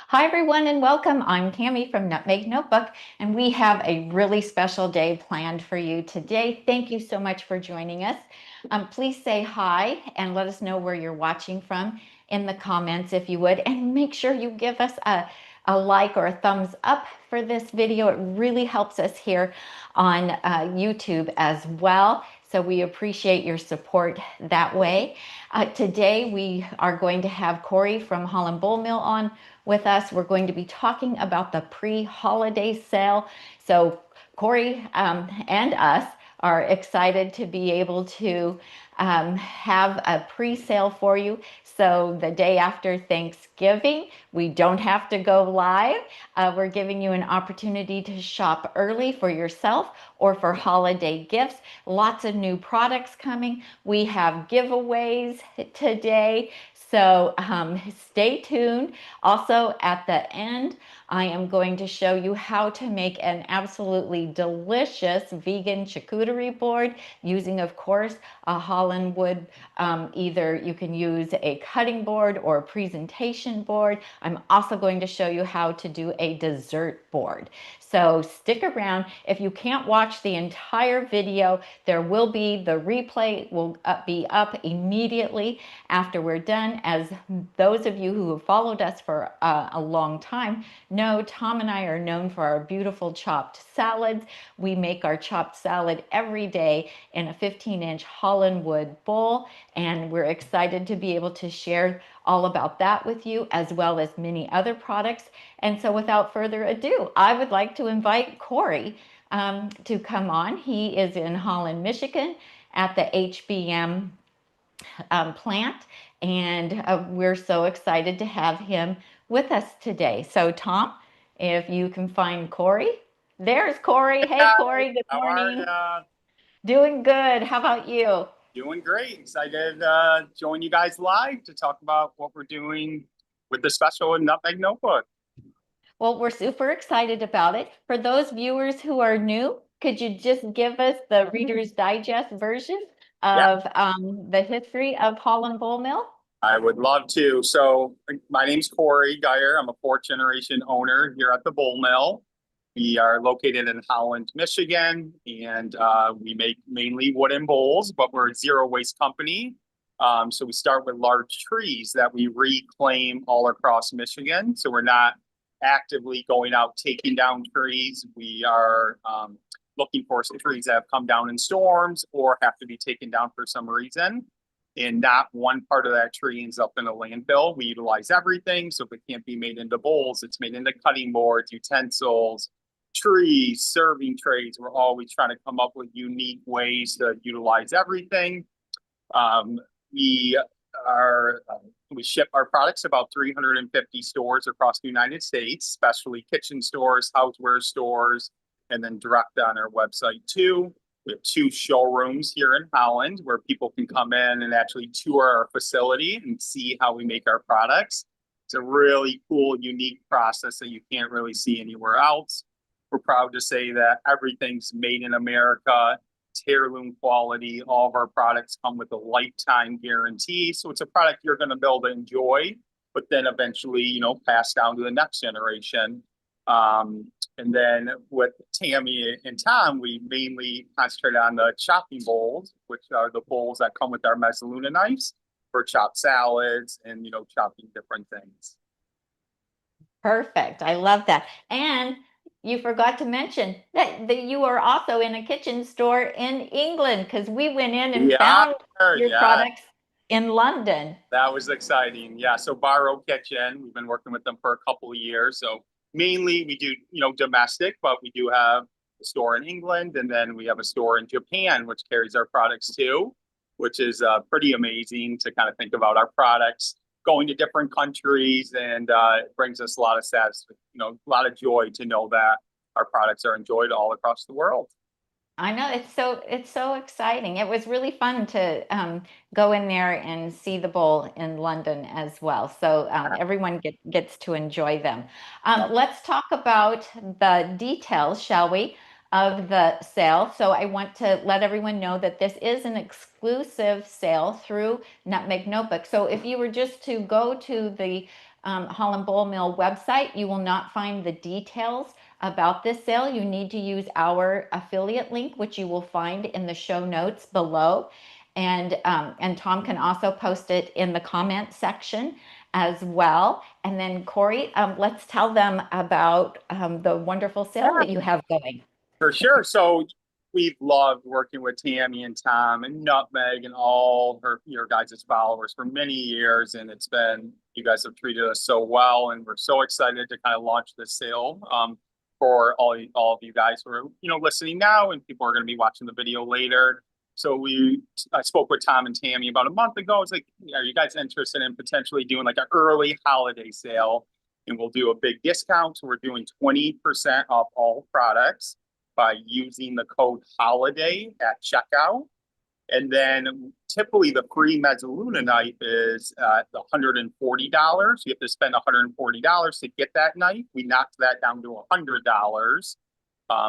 Hi, everyone, and welcome. I'm Tami from Nutmeg Notebook, and we have a really special day planned for you today. Thank you so much for joining us. Please say hi and let us know where you're watching from in the comments if you would, and make sure you give us a like or a thumbs up for this video. It really helps us here on YouTube as well. So we appreciate your support that way. Today we are going to have Kory from Holland Bowl Mill on with us. We're going to be talking about the pre-holiday sale. So Kory and us are excited to be able to have a pre-sale for you. So the day after Thanksgiving, we don't have to go live. We're giving you an opportunity to shop early for yourself or for holiday gifts. Lots of new products coming. We have giveaways today. So stay tuned. Also, at the end, I am going to show you how to make an absolutely delicious vegan charcuterie board using, of course, a Holland wood. Either you can use a cutting board or a presentation board. I'm also going to show you how to do a dessert board. So stick around. If you can't watch the entire video, there will be the replay will be up immediately after we're done. As those of you who have followed us for a long time know, Tom and I are known for our beautiful chopped salads. We make our chopped salad every day in a 15-inch Holland wood bowl, and we're excited to be able to share all about that with you, as well as many other products. And so without further ado, I would like to invite Kory to come on. He is in Holland, Michigan at the HBM plant, and we're so excited to have him with us today. So Tom, if you can find Kory. There's Kory. Hey, Hi, Kory, good how are morning. you? Doing good. How about you? Doing great. Excited join you guys live to talk about what we're doing with the special Nutmeg Notebook. Well, we're super excited about it. For those viewers who are new, could you just give us the Reader's Digest version Yeah, of the history of Holland Bowl Mill? I would love to. So my name's Kory Geyer. I'm a fourth generation owner here at the Bowl Mill. We are located in Holland, Michigan, and we make mainly wooden bowls, but we're a zero waste company. So we start with large trees that we reclaim all across Michigan. So we're not actively going out taking down trees. We are looking for trees that have come down in storms or have to be taken down for some reason. And not one part of that tree ends up in a landfill. We utilize everything. So if it can't be made into bowls, it's made into cutting boards, utensils, trees, serving trays. We're always trying to come up with unique ways to utilize everything. We are we ship our products to about 350 stores across the United States, especially kitchen stores, houseware stores, and then direct on our website too. We have two showrooms here in Holland where people can come in and actually tour our facility and see how we make our products. It's a really cool, unique process that you can't really see anywhere else. We're proud to say that everything's made in America. It's heirloom quality. All of our products come with a lifetime guarantee. So it's a product you're going to be able to enjoy, but then eventually, pass down to the next generation. And then with Tami and Tom, we mainly concentrate on the chopping bowls, which are the bowls that come with our mezzaluna knives for chopped salads and, chopping different things. Perfect. I love that. And you forgot to mention that you are also in a kitchen store in England, because we went in and Yeah, found your yeah, products in London. that was exciting. Yeah, so Barrow Kitchen, we've been working with them for a couple of years. So mainly we do, domestic, but we do have a store in England, and then we have a store in Japan, which carries our products too, which is pretty amazing to kind of think about our products going to different countries, and it brings us a lot of satisfaction, a lot of joy to know that our products are enjoyed all across the world. I know, it's so exciting. It was really fun to go in there and see the bowl in London as well. So everyone gets to enjoy them. Let's talk about the details, shall we, of the sale. So I want to let everyone know that this is an exclusive sale through Nutmeg Notebook. So if you were just to go to the Holland Bowl Mill website, you will not find the details about this sale. You need to use our affiliate link, which you will find in the show notes below. And Tom can also post it in the comment section as well. And then Kory, let's tell them about the wonderful sale that you have going. For sure. So we've loved working with Tami and Tom and Nutmeg and all your guys' followers for many years. And it's been, you guys have treated us so well. And we're so excited to kind of launch this sale for all of you guys who are, listening now, and people are going to be watching the video later. So I spoke with Tom and Tami about a month ago. It's like, are you guys interested in potentially doing like an early holiday sale? And we'll do a big discount. So we're doing 20% off all products by using the code HOLIDAY at checkout. And then typically the free mezzaluna knife is at $140. You have to spend $140 to get that knife. We knocked that down to $100,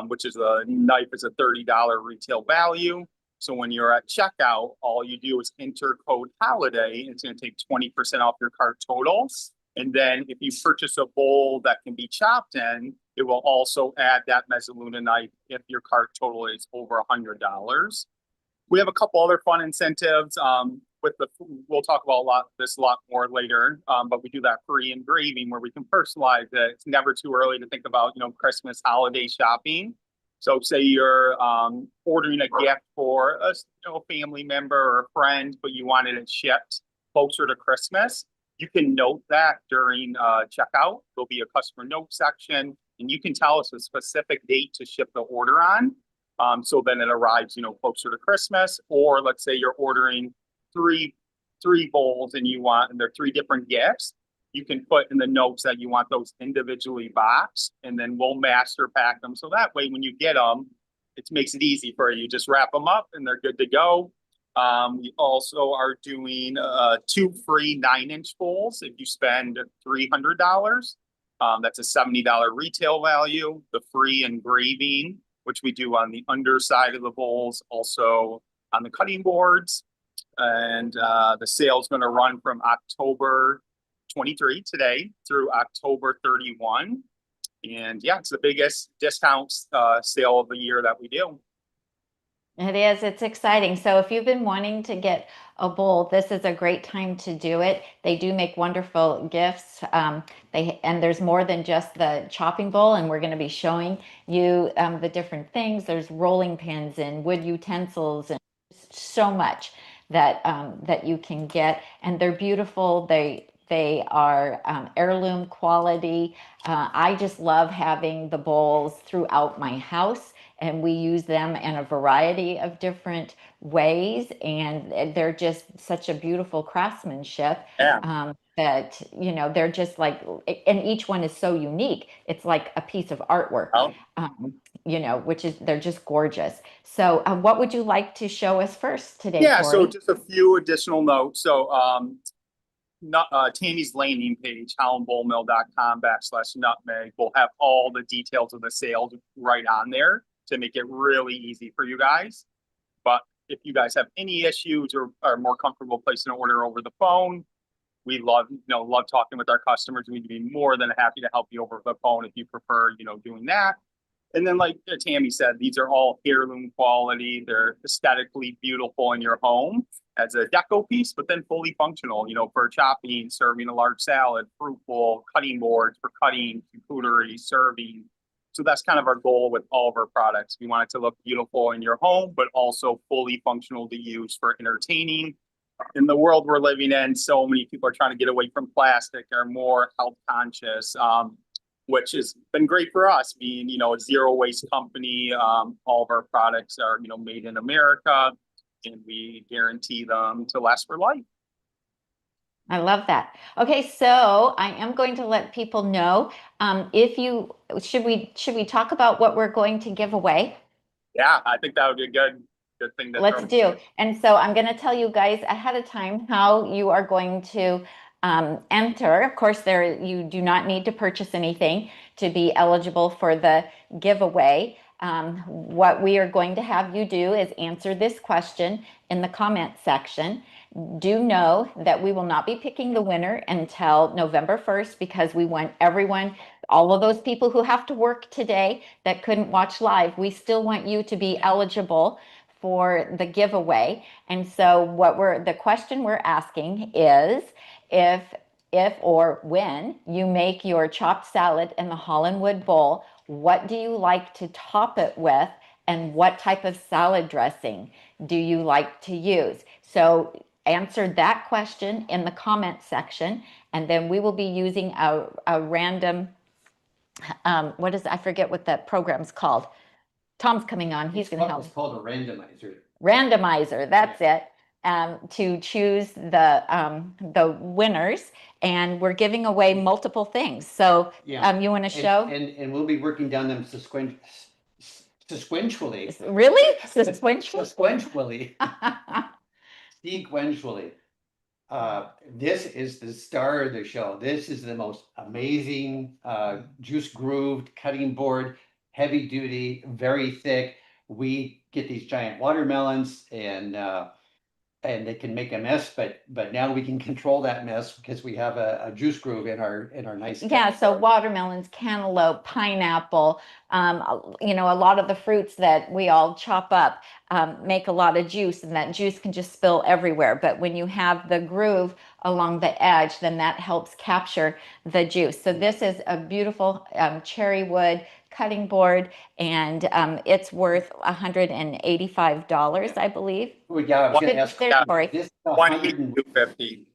which is a knife is a $30 retail value. So when you're at checkout, all you do is enter code HOLIDAY. It's going to take 20% off your cart total. And then if you purchase a bowl that can be chopped in, it will also add that mezzaluna knife if your cart total is over $100. We have a couple other fun incentives. We'll talk about a lot more later. But we do that free engraving where we can personalize it. It's never too early to think about, Christmas holiday shopping. So say you're ordering a gift for a family member or a friend, but you wanted it shipped closer to Christmas. You can note that during checkout. There'll be a customer note section, and you can tell us a specific date to ship the order on. So then it arrives, closer to Christmas. Or let's say you're ordering three bowls and they're three different gifts. You can put in the notes that you want those individually boxed, and then we'll master pack them. So that way, when you get them, it makes it easy for you. Just wrap them up and they're good to go. We also are doing 2 free 9-inch bowls if you spend $300. That's a $70 retail value. The free engraving, which we do on the underside of the bowls, also on the cutting boards. And the sale is going to run from October 23 today through October 31. And yeah, it's the biggest discount sale of the year that we do. It is. It's exciting. So if you've been wanting to get a bowl, this is a great time to do it. They do make wonderful gifts. And there's more than just the chopping bowl, and we're going to be showing you the different things. There's rolling pins and wood utensils and so much that that you can get, and they're beautiful. They are heirloom quality. I just love having the bowls throughout my house, and we use them in a variety of different ways, and they're just such a beautiful craftsmanship. Yeah. That they're just like, and each one is so unique. It's like a piece of artwork. Oh. They're just gorgeous. So what would you like to show us first today, Yeah, Kory? so just a few additional notes. So Tami's landing page, hollandbowlmill.com/nutmeg, will have all the details of the sales right on there to make it really easy for you guys. But if you guys have any issues or are more comfortable placing an order over the phone, we love talking with our customers. We'd be more than happy to help you over the phone if you prefer, doing that. And then, like Tami said, these are all heirloom quality. They're aesthetically beautiful in your home as a deco piece, but then fully functional, for chopping, serving a large salad, fruit bowl, cutting boards for cutting, charcuterie, serving. So that's kind of our goal with all of our products. We want it to look beautiful in your home, but also fully functional to use for entertaining. In the world we're living in, so many people are trying to get away from plastic, are more health conscious. Which has been great for us, being, a zero waste company. All of our products are, made in America, and we guarantee them to last for life. I love that. Okay, so I am going to let people know, should we talk about what we're going to give away? Yeah, I think that would be a good thing to Let's do. And so I'm going to tell you guys ahead of time how you are going to enter. Of course, you do not need to purchase anything to be eligible for the giveaway. What we are going to have you do is answer this question in the comment section. Do know that we will not be picking the winner until November 1st because we want everyone, all of those people who have to work today that couldn't watch live, we still want you to be eligible for the giveaway. And so the question we're asking is if or when you make your chopped salad in the Holland Bowl, what do you like to top it with, and what type of salad dressing do you like to use? So answer that question in the comment section, and then we will be using a random, I forget what that program's called. Tom's coming on, he's going to help. It's called a randomizer. Randomizer, that's it. To choose the winners, and we're giving away multiple things. So you want to show? And we'll be working down them sequentially. Really? Sequentially? Sequentially. This is the star of the show. This is the most amazing juice grooved cutting board, heavy duty, very thick. We get these giant watermelons and they can make a mess, but now we can control that mess because we have a juice groove in our nice. Yeah, so watermelons, cantaloupe, pineapple, a lot of the fruits that we all chop up make a lot of juice, and that juice can just spill everywhere. But when you have the groove along the edge, then that helps capture the juice. So this is a beautiful cherry wood cutting board, and it's worth $185, I believe. Well, yeah, I was gonna ask. Kory. This is $182.50.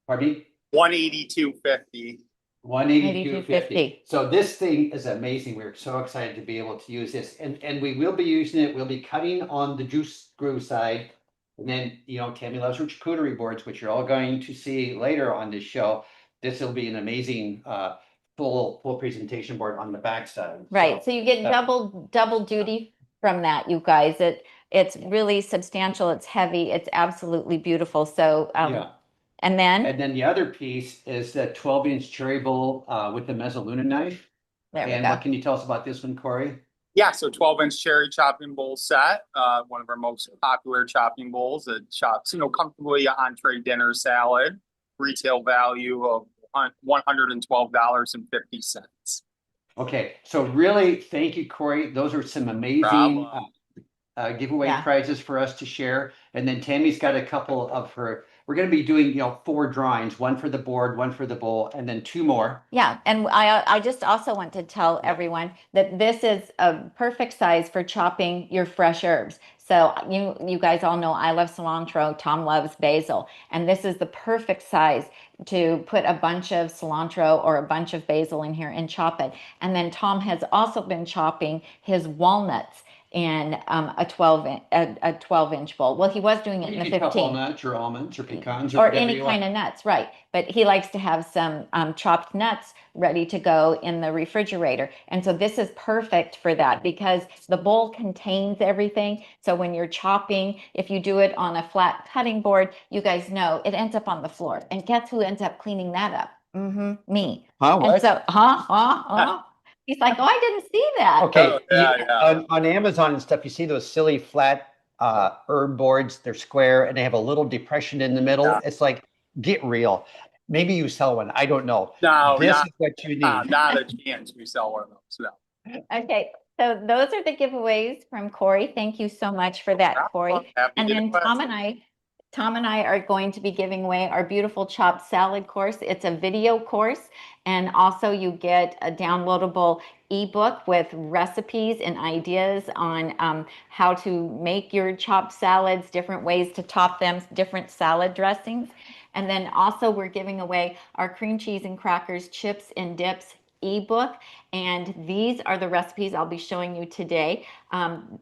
Pardon me? $182.50. $182.50. So this thing is amazing. We're so excited to be able to use this, and we will be using it. We'll be cutting on the juice groove side, and then Tami loves her charcuterie boards, which you're all going to see later on this show. This will be an amazing full presentation board on the back side. Right. So you get double duty from that, you guys. It's really substantial. It's heavy. It's absolutely beautiful. So and then the other piece is the 12-inch cherry bowl with the mezzaluna knife. There what can you tell us about this one, Kory? Yeah, so 12-inch cherry chopping bowl set, one of our most popular chopping bowls. It chops, comfortably entree, dinner, salad. Retail value of $112.50. Okay, so really, thank you, Kory. Those are some amazing giveaway prizes for us to share. And then Tami's got a couple of her. We're going to be doing 4 drawings, one for the board, one for the bowl, and then 2 more. Yeah, and I just also want to tell everyone that this is a perfect size for chopping your fresh herbs. So you guys all know I love cilantro, Tom loves basil, and this is the perfect size to put a bunch of cilantro or a bunch of basil in here and chop it. And then Tom has also been chopping his walnuts in a 12-inch bowl. Well, he was doing it in the 15. Walnuts or almonds or pecans or any kind of nuts, right? But he likes to have some chopped nuts ready to go in the refrigerator. And so this is perfect for that because the bowl contains everything. So when you're chopping, if you do it on a flat cutting board, you guys know it ends up on the floor. And guess who ends up cleaning that up? Me. Huh? And so, he's like, oh, I didn't see that. Okay. Yeah. On Amazon and stuff, you see those silly flat herb boards. They're square and they have a little depression in the middle. Yeah. It's like, get real. Maybe you sell one. I don't know. No, this is what you need. Not a chance we sell one of those. No. Okay. So those are the giveaways from Kory. Thank you so much for that, Kory. And then Tom and I are going to be giving away our beautiful chopped salad course. It's a video course, and also you get a downloadable ebook with recipes and ideas on how to make your chopped salads, different ways to top them, different salad dressings. And then also we're giving away our cream cheese and crackers, chips and dips ebook, and these are the recipes I'll be showing you today,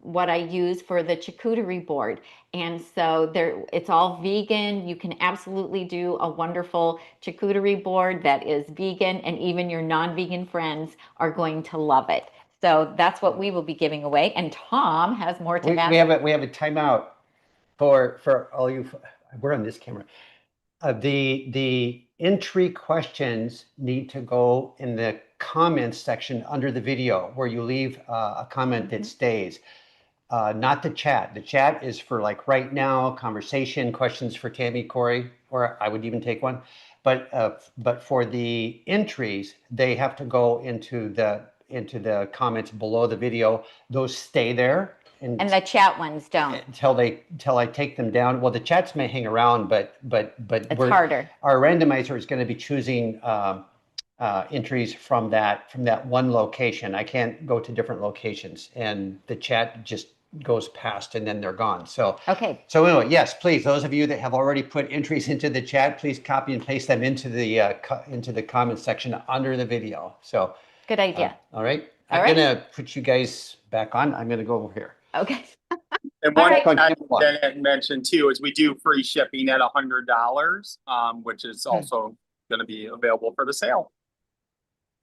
what I use for the charcuterie board. And so it's all vegan. You can absolutely do a wonderful charcuterie board that is vegan, and even your non-vegan friends are going to love it. So that's what we will be giving away, and Tom has more to add. We have a timeout for all you. We're on this camera. The entry questions need to go in the comments section under the video where you leave a comment that stays. Not the chat. The chat is for like right now, conversation, questions for Tami, Kory, or I would even take one. But for the entries, they have to go into the comments below the video. Those stay there. And the chat ones don't. Until I take them down. Well, the chats may hang around, but It's harder. Our randomizer is going to be choosing entries from that one location. I can't go to different locations, and the chat just goes past and then they're gone. So okay. So anyway, yes, please, those of you that have already put entries into the chat, please copy and paste them into the comment section under the video. So good idea. All right. I'm gonna put you guys back on. I'm gonna go over here. Okay. And one thing I didn't mention too is we do free shipping at $100, which is also going to be available for the sale.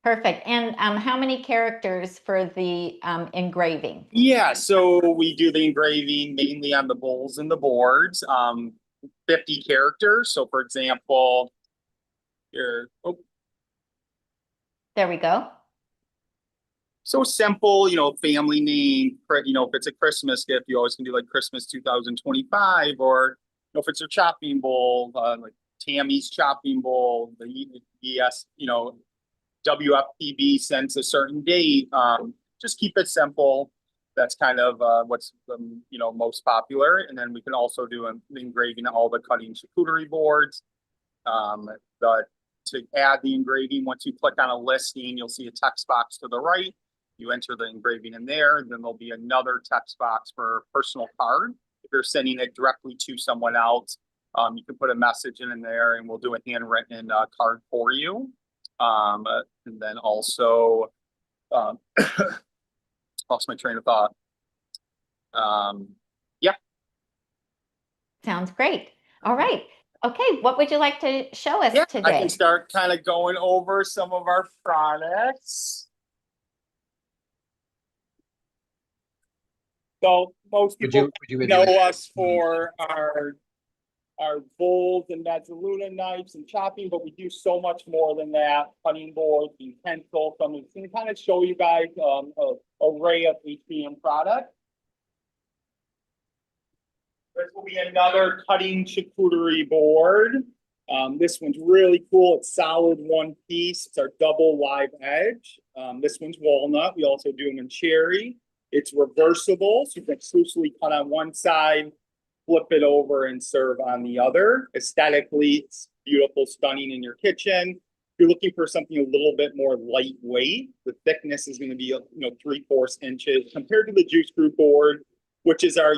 Perfect. And how many characters for the engraving? Yeah, so we do the engraving mainly on the bowls and the boards, 50 characters. So for example, here, there we go. So simple, family name, if it's a Christmas gift, you always can do like Christmas 2025, or if it's a chopping bowl, like Tami's chopping bowl, the ES, WFPB sends a certain date. Just keep it simple. That's kind of what's most popular. And then we can also do engraving all the cutting charcuterie boards. To add the engraving, once you click on a listing, you'll see a text box to the right. You enter the engraving in there, then there'll be another text box for personal card. If you're sending it directly to someone else, you can put a message in there and we'll do a handwritten card for you. And then also, lost my train of thought. Yeah. Sounds great. All right. Okay, what would you like to show us today? I can start kind of going over some of our products. So most people know us for our bowls and mezzaluna knives and chopping, but we do so much more than that. Cutting boards, utensils. So I'm going to kind of show you guys an array of HBM products. This will be another cutting charcuterie board. This one's really cool. It's solid one piece. It's our double live edge. This one's walnut. We also do them in cherry. It's reversible, so you can exclusively cut on one side, flip it over, and serve on the other. Aesthetically, it's beautiful, stunning in your kitchen. If you're looking for something a little bit more lightweight, the thickness is going to be 3/4 inches compared to the juice group board, which is our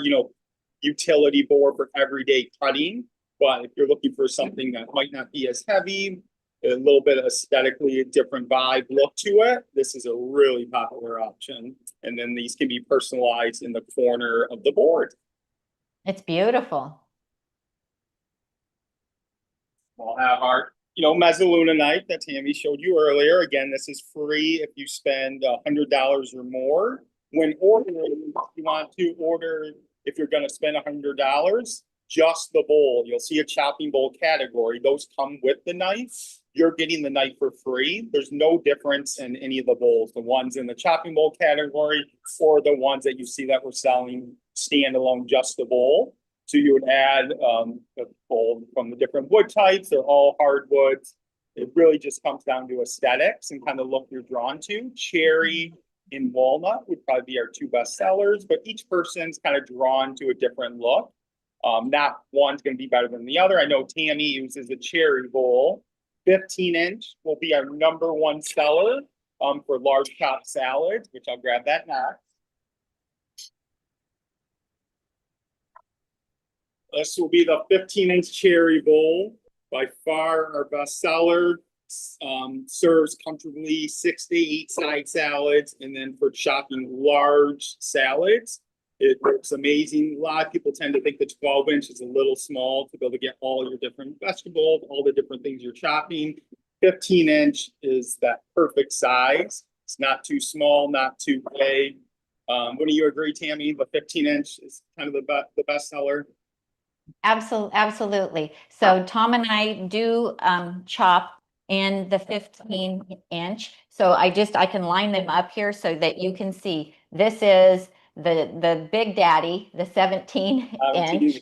utility board for everyday cutting. But if you're looking for something that might not be as heavy, a little bit aesthetically a different vibe look to it, this is a really popular option. And then these can be personalized in the corner of the board. It's beautiful. We'll have our mezzaluna knife that Tami showed you earlier. Again, this is free if you spend $100 or more. When ordering, you want to order, if you're going to spend $100, just the bowl. You'll see a chopping bowl category. Those come with the knife. You're getting the knife for free. There's no difference in any of the bowls, the ones in the chopping bowl category or the ones that you see that we're selling standalone, just the bowl. So you would add the bowl from the different wood types. They're all hardwoods. It really just comes down to aesthetics and kind of look you're drawn to. Cherry and walnut would probably be our two best sellers, but each person's kind of drawn to a different look. Not one's going to be better than the other. I know Tami uses a cherry bowl. 15-inch will be our #1 seller for large chopped salads, which I'll grab that next. This will be the 15-inch cherry bowl. By far our best seller. Serves comfortably 6 to 8 side salads. And then for chopping large salads, it looks amazing. A lot of people tend to think the 12-inch is a little small to be able to get all your different vegetables, all the different things you're chopping. 15-inch is that perfect size. It's not too small, not too big. Wouldn't you agree, Tami? The 15-inch is kind of the best seller. Absolutely. So Tom and I do chop in the 15-inch. So I can line them up here so that you can see this is the big daddy, the 17 inch.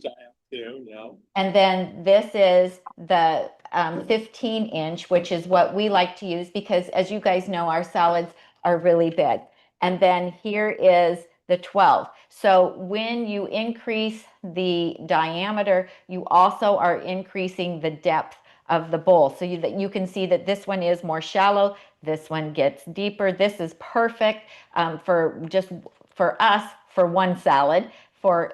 Too, yeah. And then this is the 15-inch, which is what we like to use because, as you guys know, our salads are really big. And then here is the 12. So when you increase the diameter, you also are increasing the depth of the bowl. So you can see that this one is more shallow. This one gets deeper. This is perfect for us for one salad.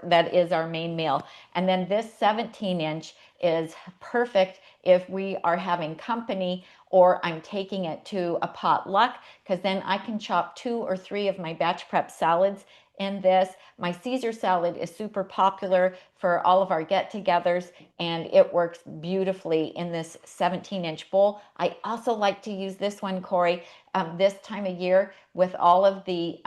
That is our main meal. And then this 17-inch is perfect if we are having company or I'm taking it to a potluck, because then I can chop 2 or 3 of my batch prep salads in this. My Caesar salad is super popular for all of our get-togethers, and it works beautifully in this 17-inch bowl. I also like to use this one, Kory, this time of year with all of the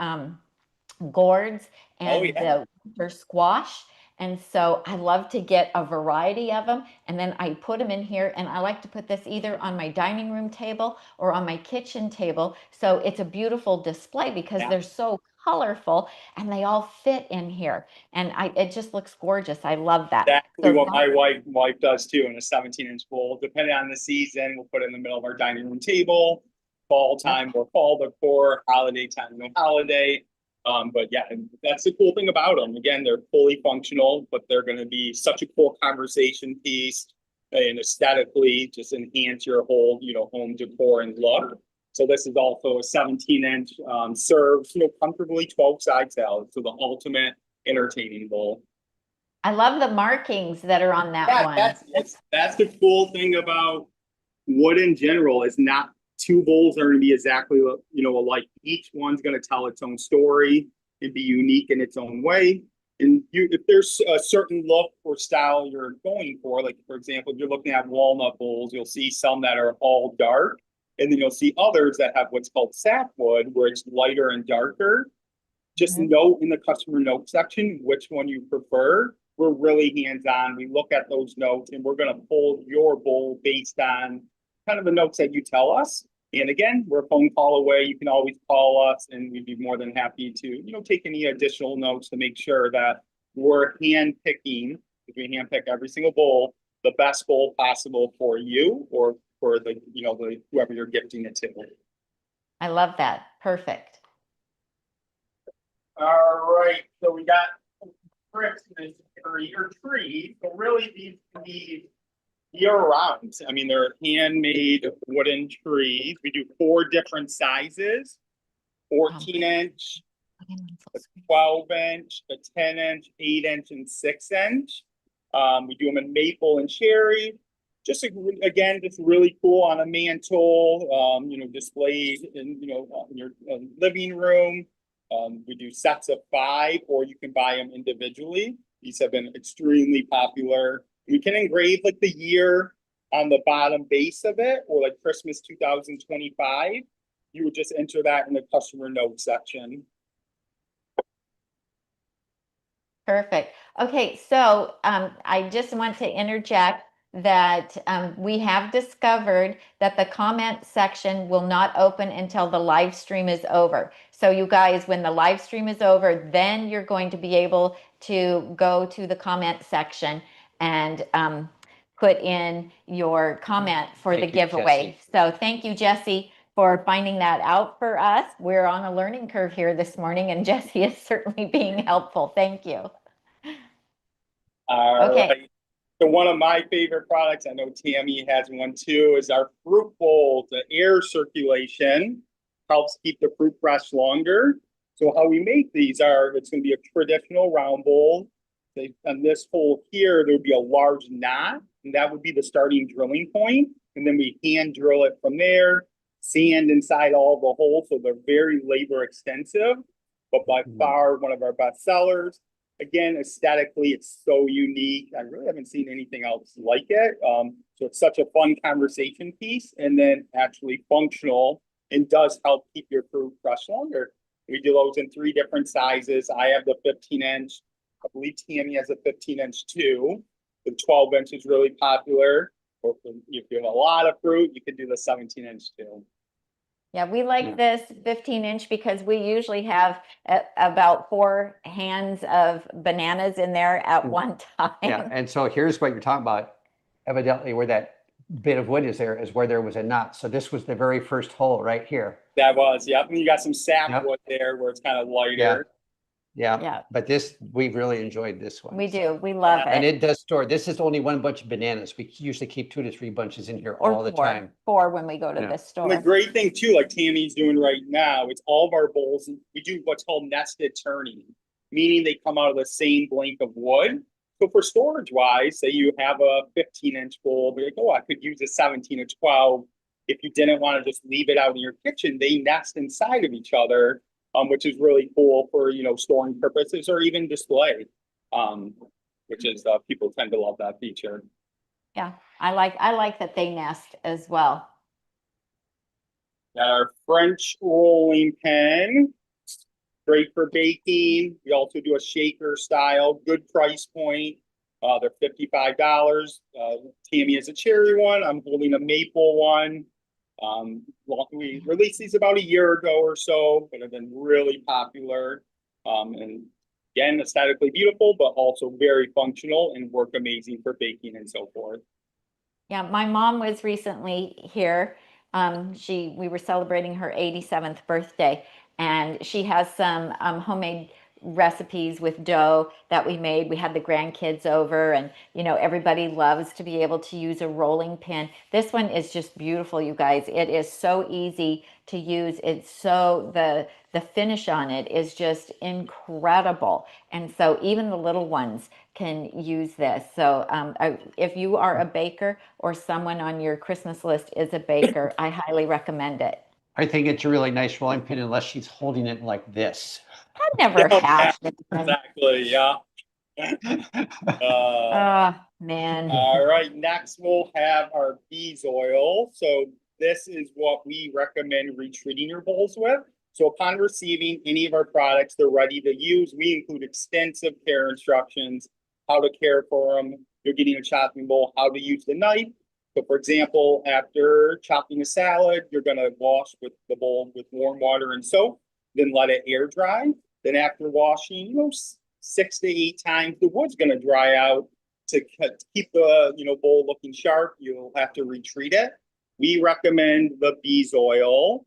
gourds and the winter squash. And so I love to get a variety of them, and then I put them in here, and I like to put this either on my dining room table or on my kitchen table. So it's a beautiful display because they're so colorful and they all fit in here. And it just looks gorgeous. I love that. Exactly So what my wife does too in a 17-inch bowl. Depending on the season, we'll put it in the middle of our dining room table. Fall time or fall decor, holiday time, no holiday. But yeah, that's the cool thing about them. Again, they're fully functional, but they're going to be such a cool conversation piece and aesthetically just enhance your whole, home decor and look. So this is also a 17-inch, serves, comfortably 12 side salads. So the ultimate entertaining bowl. I love the markings that are on that Yeah, one. that's the cool thing about wood in general is not two bowls are going to be exactly alike. Each one's going to tell its own story and be unique in its own way. And if there's a certain look or style you're going for, like for example, if you're looking at walnut bowls, you'll see some that are all dark, and then you'll see others that have what's called sapwood, where it's lighter and darker. Just note in the customer note section which one you prefer. We're really hands-on. We look at those notes and we're going to pull your bowl based on kind of the notes that you tell us. And again, we're a phone call away. You can always call us and we'd be more than happy to, take any additional notes to make sure that we're hand-picking, if we hand-pick every single bowl, the best bowl possible for you or for the whoever you're gifting it to. I love that. Perfect. All right, so we got Christmas tree or trees. So really these can be year-round. I mean, they're handmade wooden trees. We do 4 different sizes: 14-inch, a 12-inch, a 10-inch, 8-inch, and 6-inch. We do them in maple and cherry. Just again, just really cool on a mantle. Displayed in in your living room. We do sets of 5, or you can buy them individually. These have been extremely popular. We can engrave like the year on the bottom base of it, or like Christmas 2025. You would just enter that in the customer note section. Perfect. Okay, so I just want to interject that we have discovered that the comment section will not open until the live stream is over. So you guys, when the live stream is over, then you're going to be able to go to the comment section and put in your comment for the giveaway. So thank you, Jesse, for finding that out for us. We're on a learning curve here this morning, and Jesse is certainly being helpful. Thank you. Okay. Right. So one of my favorite products, I know Tami has one too, is our fruit bowl. The air circulation helps keep the fruit fresh longer. So how we make these it's going to be a traditional round bowl. On this hole here, there would be a large knot, and that would be the starting drilling point. And then we hand drill it from there, sand inside all the holes. So they're very labor extensive, but by far one of our best sellers. Again, aesthetically, it's so unique. I really haven't seen anything else like it. So it's such a fun conversation piece, and then actually functional and does help keep your fruit fresh longer. We do those in 3 different sizes. I have the 15-inch. I believe Tami has a 15-inch too. The 12-inch is really popular. Or if you have a lot of fruit, you could do the 17-inch too. Yeah, we like Yeah. this 15-inch because we usually have about 4 hands of bananas in there at one time. Yeah, and so here's what you're talking about. Evidently, where that bit of wood is where there was a nut. So this was the very first hole right here. That was, yep. And you got some Yep. sapwood there where it's kind of Yeah, lighter. yeah. But this, we really enjoyed this one. We do. We love And it. it does store. This is only one bunch of bananas. We usually keep 2 to 3 bunches in here Or all the 4. time. 4 when we go to Yeah. the And the store. great thing too, like Tami's doing right now, it's all of our bowls. We do what's called nested turning, meaning they come out of the same blank of wood. So for storage wise, say you have a 15-inch bowl, be like, oh, I could use a 17 or 12. If you didn't want to just leave it out in your kitchen, they nest inside of each other, which is really cool for, you know, storing purposes or even display. Which is people tend to love that feature. Yeah, I like that they nest as well. Got our French rolling pin, great for baking. We also do a shaker style, good price point. They're $55. Tami has a cherry one. I'm holding a maple one. We released these about a year ago or so, but have been really popular. And again, aesthetically beautiful, but also very functional and work amazing for baking and so forth. Yeah, my mom was recently here. We were celebrating her 87th birthday, and she has some homemade recipes with dough that we made. We had the grandkids over, and you know, everybody loves to be able to use a rolling pin. This one is just beautiful, you guys. It is so easy to use. It's so the finish on it is just incredible, and so even the little ones can use this. So if you are a baker or someone on your Christmas list is a baker, I highly recommend it. I think it's a really nice rolling pin unless she's holding it like this. I never have. Exactly, yeah. Oh, man. All right, next we'll have our bees oil. So this is what we recommend retreating your bowls with. So upon receiving any of our products, they're ready to use. We include extensive care instructions, how to care for them. You're getting a chopping bowl, how to use the knife. So for example, after chopping a salad, you're gonna wash with the bowl with warm water and soap, then let it air dry. Then after washing, you know, 6 to 8 times, the wood's gonna dry out. To keep the bowl looking sharp, you'll have to retreat it. We recommend the bees oil.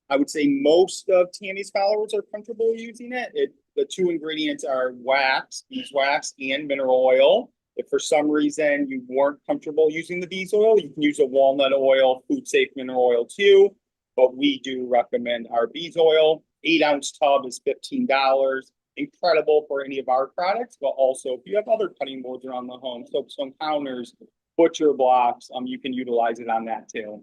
I would say most of Tami's followers are comfortable using it. The 2 ingredients are wax, beeswax, and mineral oil. If for some reason you weren't comfortable using the bees oil, you can use a walnut oil, food safe mineral oil too. But we do recommend our bees oil. 8-ounce tub is $15. Incredible for any of our products, but also if you have other cutting boards around the home, soapstone counters, butcher blocks, you can utilize it on that too.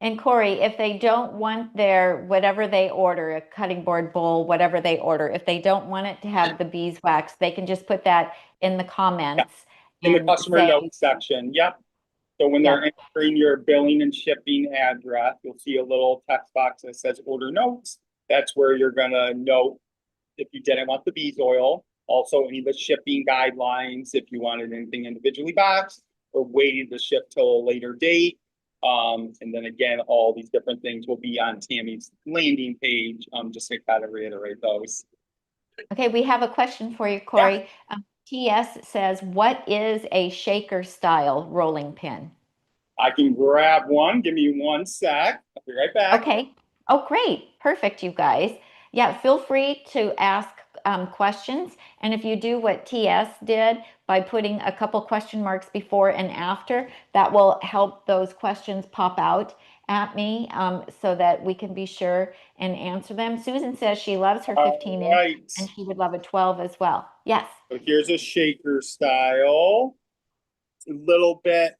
And Kory, if they don't want their whatever they order, a cutting board bowl, whatever they order, if they don't want it to have the beeswax, they can just put that in the comments in the and customer say, notes section. Yep. So when they're entering your billing and shipping address, you'll see a little text box that says order notes. That's where you're gonna note if you didn't want the bees oil, also any of the shipping guidelines, if you wanted anything individually boxed or waiting to ship till a later date. And then again, all these different things will be on Tami's landing page, just to kind of reiterate those. Okay, we have a question for you, Kory. TS says, what is a shaker style rolling pin? I can grab one. Give me 1 sec. I'll be right back. Okay. Oh, great. Perfect, you guys. Yeah, feel free to ask questions. And if you do what TS did by putting a couple question marks before and after, that will help those questions pop out at me so that we can be sure and answer them. Susan says she loves her 15-inch Right. and she would love a 12 as well. Yes. So here's a shaker style. It's a little bit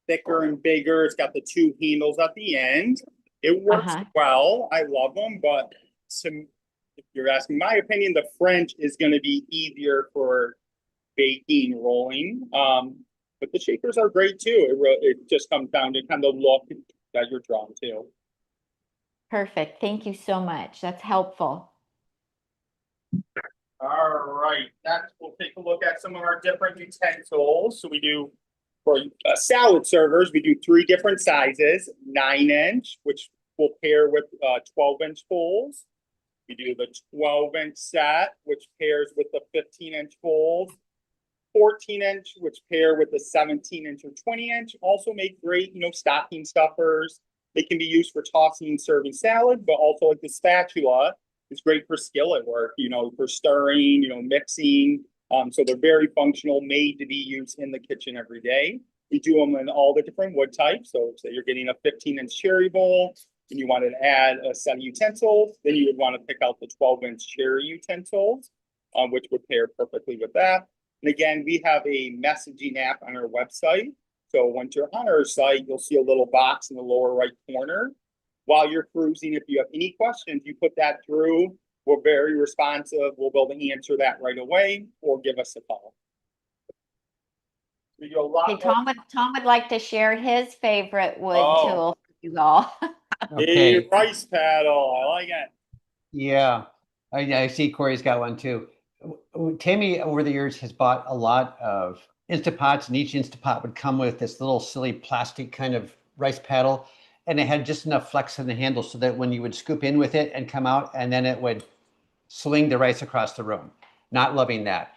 thicker and bigger. It's got the 2 handles at the end. It works well. I love them, but if you're asking my opinion, the French is going to be easier for baking, rolling. But the shakers are great too. It just comes down to kind of the look that you're drawn to. Perfect. Thank you so much. That's helpful. All right, next we'll take a look at some of our different utensils. So we do for salad servers, we do 3 different sizes: 9-inch, which will pair with 12-inch bowls. We do the 12-inch set, which pairs with the 15-inch bowls. 14-inch, which pair with the 17-inch or 20-inch. Also make great, stocking stuffers. They can be used for tossing and serving salad, but also like the spatula is great for skillet work, for stirring, mixing. So they're very functional, made to be used in the kitchen every day. We do them in all the different wood types. So say you're getting a 15-inch cherry bowl and you wanted to add a set of utensils, then you would want to pick out the 12-inch cherry utensils, which would pair perfectly with that. And again, we have a messaging app on our website. So once you're on our site, you'll see a little box in the lower right corner. While you're cruising, if you have any questions, you put that through. We're very responsive. We'll be able to answer that right away or give us a call. We do a lot. Hey, Tom would like to share his favorite wood tool for you all. Okay. A rice paddle. I like it. Yeah, I see Kory's got one too. Tami over the years has bought a lot of Instapots, and each Instapot would come with this little silly plastic kind of rice paddle, and it had just enough flex in the handle so that when you would scoop in with it and come out, and then it would sling the rice across the room. Not loving that.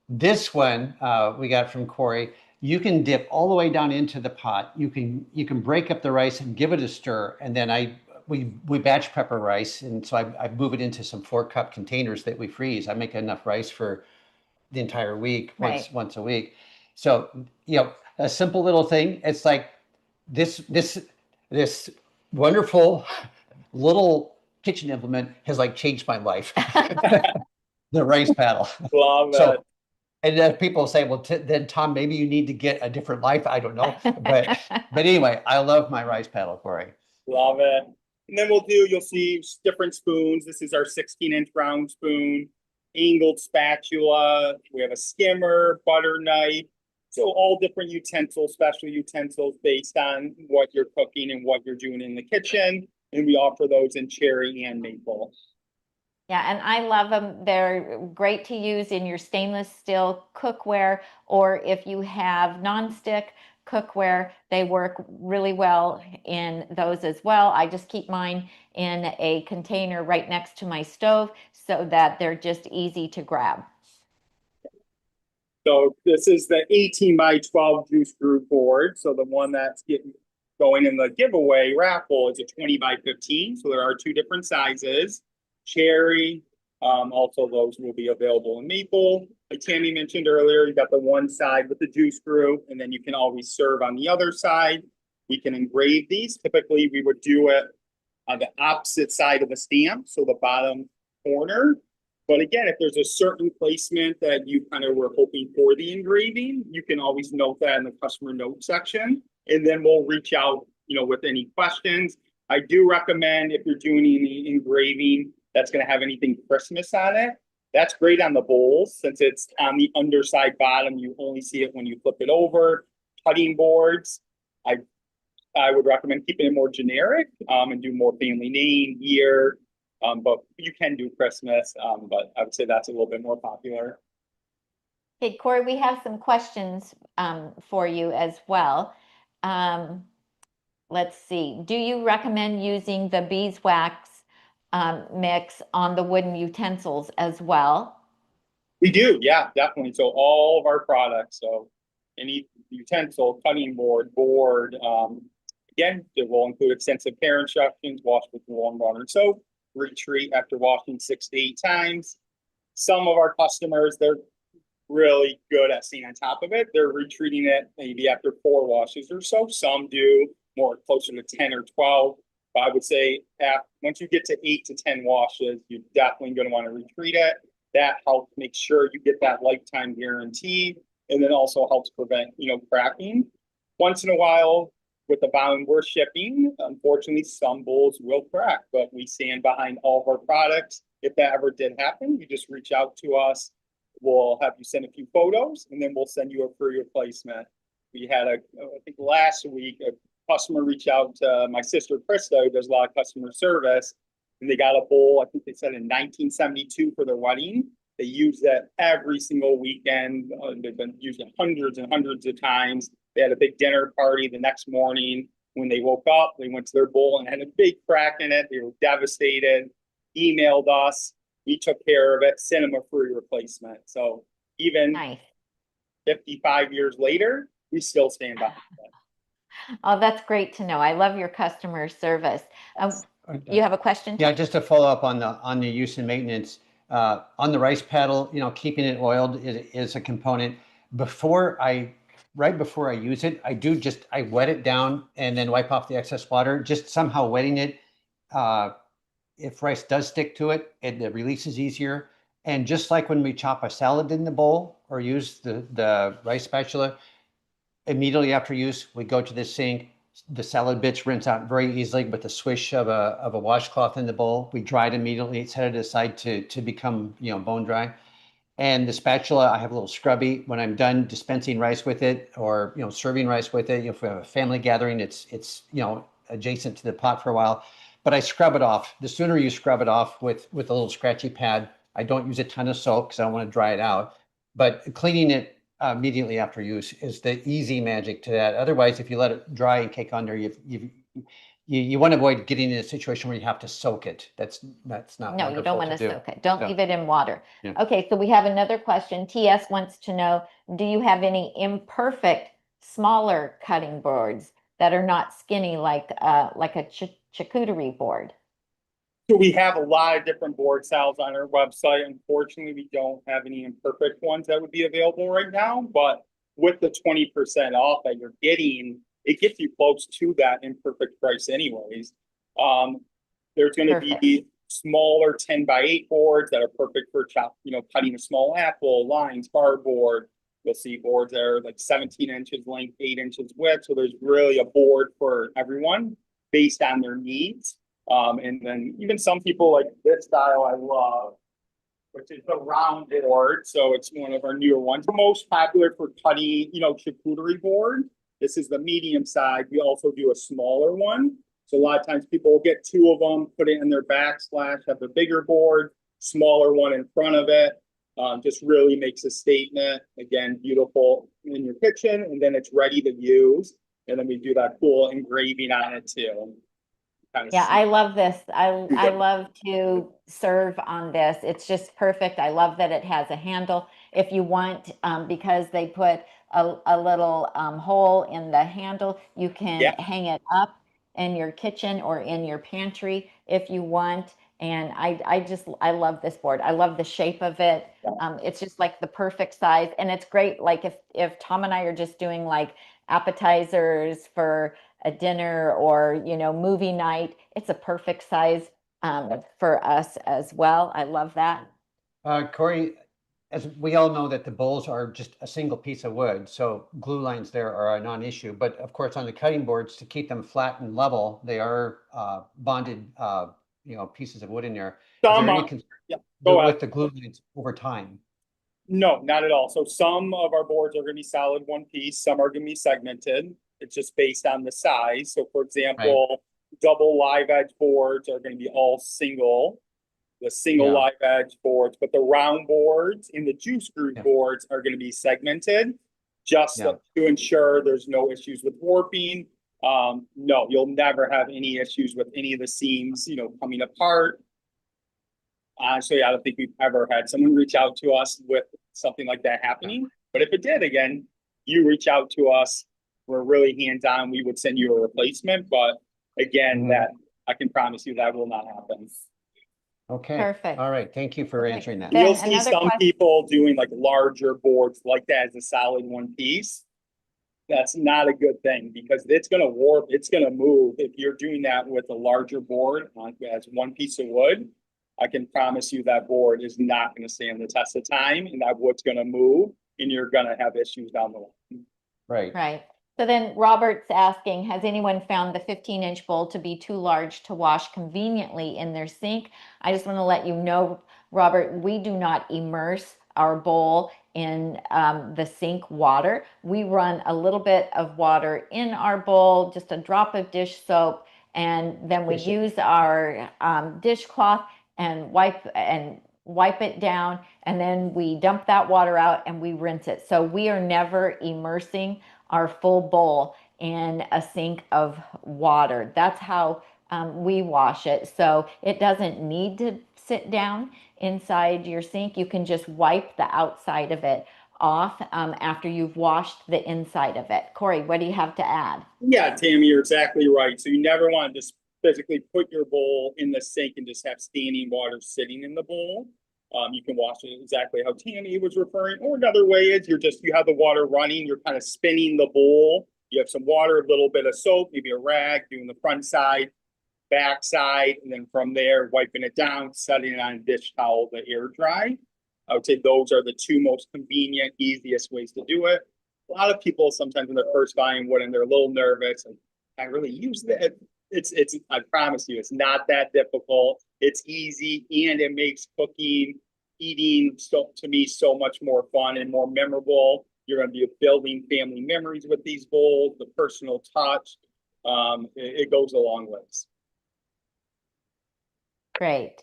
This one we got from Kory. You can dip all the way down into the pot. You can break up the rice and give it a stir, and then we batch prep our rice, and so I move it into some 4-cup containers that we freeze. I make enough rice for the entire week, once a week. So a simple little thing. It's like this wonderful little kitchen implement has like changed my life. The rice paddle. Love it. And then people say, well, then Tom, maybe you need to get a different life. I don't know. But anyway, I love my rice paddle, Kory. Love it. And then you'll see different spoons. This is our 16-inch round spoon, angled spatula. We have a skimmer, butter knife. So all different utensils, special utensils based on what you're cooking and what you're doing in the kitchen. And we offer those in cherry and maple. Yeah, and I love them. They're great to use in your stainless steel cookware, or if you have nonstick cookware, they work really well in those as well. I just keep mine in a container right next to my stove so that they're just easy to grab. So this is the 18 by 12 juice groove board. So the one that's going in the giveaway raffle is a 20 by 15. So there are 2 different sizes. Cherry, also those will be available in maple. Like Tami mentioned earlier, you got the one side with the juice screw, and then you can always serve on the other side. We can engrave these. Typically, we would do it on the opposite side of the stamp, so the bottom corner. But again, if there's a certain placement that you kind of were hoping for the engraving, you can always note that in the customer note section, and then we'll reach out, with any questions. I do recommend if you're doing any engraving that's going to have anything Christmas on it, that's great on the bowls. Since it's on the underside bottom, you only see it when you flip it over. Cutting boards, I would recommend keeping it more generic and do more family name, year, but you can do Christmas, but I would say that's a little bit more popular. Hey, Kory, we have some questions for you as well. Let's see. Do you recommend using the beeswax mix on the wooden utensils as well? We do, yeah, definitely. So all of our products, so any utensil, cutting board, again, it will include extensive care instructions, wash with warm water and soap, retreat after washing 6 to 8 times. Some of our customers, they're really good at staying on top of it. They're retreating it maybe after 4 washes or so. Some do more closer to 10 or 12. But I would say once you get to 8 to 10 washes, you're definitely going to want to retreat it. That helps make sure you get that lifetime guarantee, and then also helps prevent, cracking. Once in a while, with the volume we're shipping, unfortunately, some bowls will crack, but we stand behind all of our products. If that ever did happen, you just reach out to us. We'll have you send a few photos, and then we'll send you a free replacement. We had I think last week, a customer reach out to my sister Krista, who does a lot of customer service, and they got a bowl, I think they said in 1972 for their wedding, They use that every single weekend. They've been using it hundreds and hundreds of times. They had a big dinner party the next morning. When they woke up, they went to their bowl and had a big crack in it. They were devastated, emailed us. We took care of it, sent them a free replacement. So even Nice. 55 years later, we still stand by it. Oh, that's great to know. I love your customer service. You have a question? Yeah, just to follow up on the use and maintenance, on the rice paddle, keeping it oiled is a component. Right before I use it, I wet it down and then wipe off the excess water, just somehow wetting it. If rice does stick to it, it releases easier. And just like when we chop a salad in the bowl or use the rice spatula, immediately after use, we go to the sink. The salad bits rinse out very easily with the swish of a washcloth in the bowl. We dry it immediately, set it aside to become bone dry. And the spatula, I have a little scrubby when I'm done dispensing rice with it, or serving rice with it. If we have a family gathering, it's adjacent to the pot for a while. But I scrub it off. The sooner you scrub it off with a little scratchy pad, I don't use a ton of soap because I don't want to dry it out. But cleaning it immediately after use is the easy magic to that. Otherwise, if you let it dry and cake under, you want to avoid getting in a situation where you have to soak it. That's not No, you don't want to do. soak it. Don't leave it in water. Yeah. Okay, so we have another question. TS wants to know, do you have any imperfect, smaller cutting boards that are not skinny like a charcuterie board? So we have a lot of different board styles on our website. Unfortunately, we don't have any imperfect ones that would be available right now, but with the 20% off that you're getting, it gets you close to that imperfect price anyways. There's going to be smaller 10x8 boards that are perfect for cutting a small apple, lines, cardboard. You'll see boards that are like 17 inches length, 8 inches width. So there's really a board for everyone based on their needs. And then even some people like this style I love, which is the round board. So it's one of our newer ones, most popular for cutting, charcuterie board. This is the medium side. We also do a smaller one. So a lot of times people will get two of them, put it in their backslash, have the bigger board, smaller one in front of it. Just really makes a statement. Again, beautiful in your kitchen, and then it's ready to use. And then we do that cool engraving on it too. Yeah, I love this. I love to serve on this. It's just perfect. I love that it has a handle. If you want, because they put a little hole in the handle, you can hang it up in your kitchen or in your pantry if you want. And I love this board. I love the shape of it. It's just like the perfect size. And it's great. Like if Tom and I are just doing like appetizers for a dinner or, movie night, it's a perfect size for us as well. I love that. Kory, as we all know that the bowls are just a single piece of wood, so glue lines there are a non-issue. But of course, on the cutting boards, to keep them flat and level, they are bonded, pieces of wood in there. Is there any concern with the glue lines over time? No, not at all. So some of our boards are going to be solid one piece. Some are going to be segmented. It's just based on the size. So for example, double live edge boards are going to be all single. The single live edge boards, but the round boards and the juice groove boards are going to be segmented just to ensure there's no issues with warping. No, you'll never have any issues with any of the seams, coming apart. Honestly, I don't think we've ever had someone reach out to us with something like that happening. But if it did, again, you reach out to us. We're really hands-on. We would send you a replacement. But again, that I can promise you that will not happen. Okay. Perfect. All right. Thank you for answering that. You'll see some people doing like larger boards like that as a solid one piece. That's not a good thing because it's going to warp. It's going to move. If you're doing that with a larger board as one piece of wood, I can promise you that board is not going to stand the test of time, and that wood's going to move, and you're going to have issues down the line. Right. Right. So then Robert's asking, has anyone found the 15-inch bowl to be too large to wash conveniently in their sink? I just want to let you know, Robert, we do not immerse our bowl in the sink water. We run a little bit of water in our bowl, just a drop of dish soap, and then we use our dishcloth and wipe wipe it down, and then we dump that water out and we rinse it. So we are never immersing our full bowl in a sink of water. That's how we wash it. So it doesn't need to sit down inside your sink. You can just wipe the outside of it off after you've washed the inside of it. Kory, what do you have to add? Yeah, Tammy, you're exactly right. So you never want to just physically put your bowl in the sink and just have standing water sitting in the bowl. You can wash it exactly how Tammy was referring. Or another way is you have the water running, you're kind of spinning the bowl. You have some water, a little bit of soap, maybe a rag, doing the front side, back side, and then from there, wiping it down, setting it on a dish towel to air dry. I would say those are the two most convenient, easiest ways to do it. A lot of people sometimes when they're first buying one and they're a little nervous, and I really use that. It's I promise you, it's not that difficult. It's easy and it makes cooking, eating to me so much more fun and more memorable. You're going to be building family memories with these bowls, the personal touch. It goes a long ways. Great.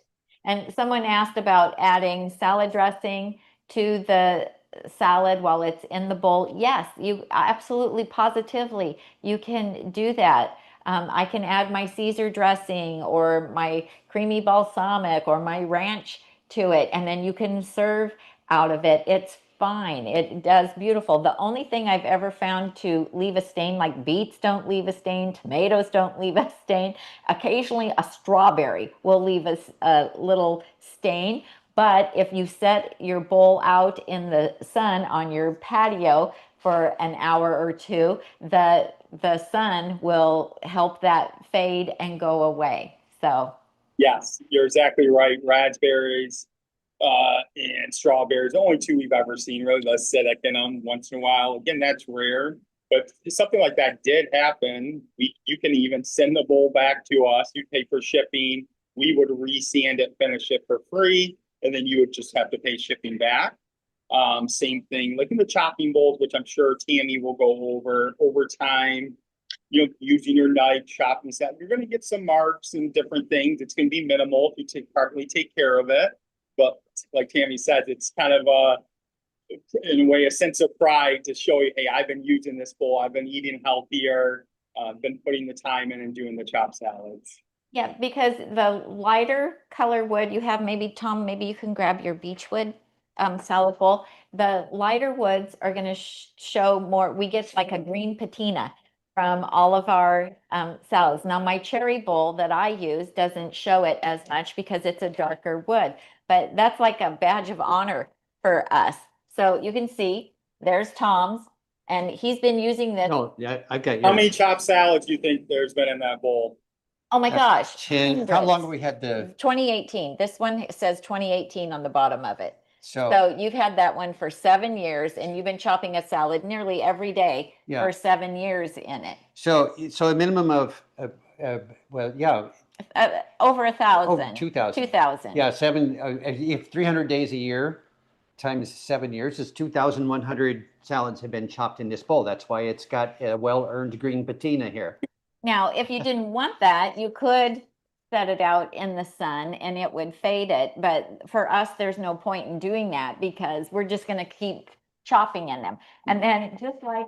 And someone asked about adding salad dressing to the salad while it's in the bowl. Yes, you absolutely, positively, you can do that. I can add my Caesar dressing or my creamy balsamic or my ranch to it, and then you can serve out of it. It's fine. It does beautiful. The only thing I've ever found to leave a stain, like beets don't leave a stain, tomatoes don't leave a stain. Occasionally a strawberry will leave a little stain. But if you set your bowl out in the sun on your patio for an hour or two, the sun will help that fade and go away. So yes, you're exactly right. Raspberries and strawberries, the only two we've ever seen really the acidic in them once in a while. Again, that's rare, but if something like that did happen, you can even send the bowl back to us. You pay for shipping. We would resand it, finish it for free, and then you would just have to pay shipping back. Same thing, like in the chopping bowls, which I'm sure Tami will go over time. Using your knife, chopping set, you're going to get some marks and different things. It's going to be minimal if you properly take care of it. But like Tami said, it's kind of in a way, a sense of pride to show you, hey, I've been using this bowl. I've been eating healthier. Been putting the time in and doing the chopped salads. yeah, because the lighter color wood you have, maybe Tom, maybe you can grab your beechwood salad bowl. The lighter woods are going to show more. We get like a green patina from all of our salads. Now, my cherry bowl that I use doesn't show it as much because it's a darker wood, but that's like a badge of honor for us. So you can see there's Tom's, and he's been using this. No, yeah, I've got How yours. many chopped salads do you think there's been in that bowl? Oh my gosh. 10. How long have we had the? 2018. This one says 2018 on the bottom of it. So So you've had that one for 7 years, and you've been chopping a salad nearly every day Yeah. for 7 years in it. so a minimum of well, yeah, Over 1,000. over 2,000. 2,000. Yeah, if 300 days a year times 7 years is 2,100 salads have been chopped in this bowl. That's why it's got a well-earned green patina here. Now, if you didn't want that, you could set it out in the sun and it would fade it. But for us, there's no point in doing that because we're just going to keep chopping in them. And then just like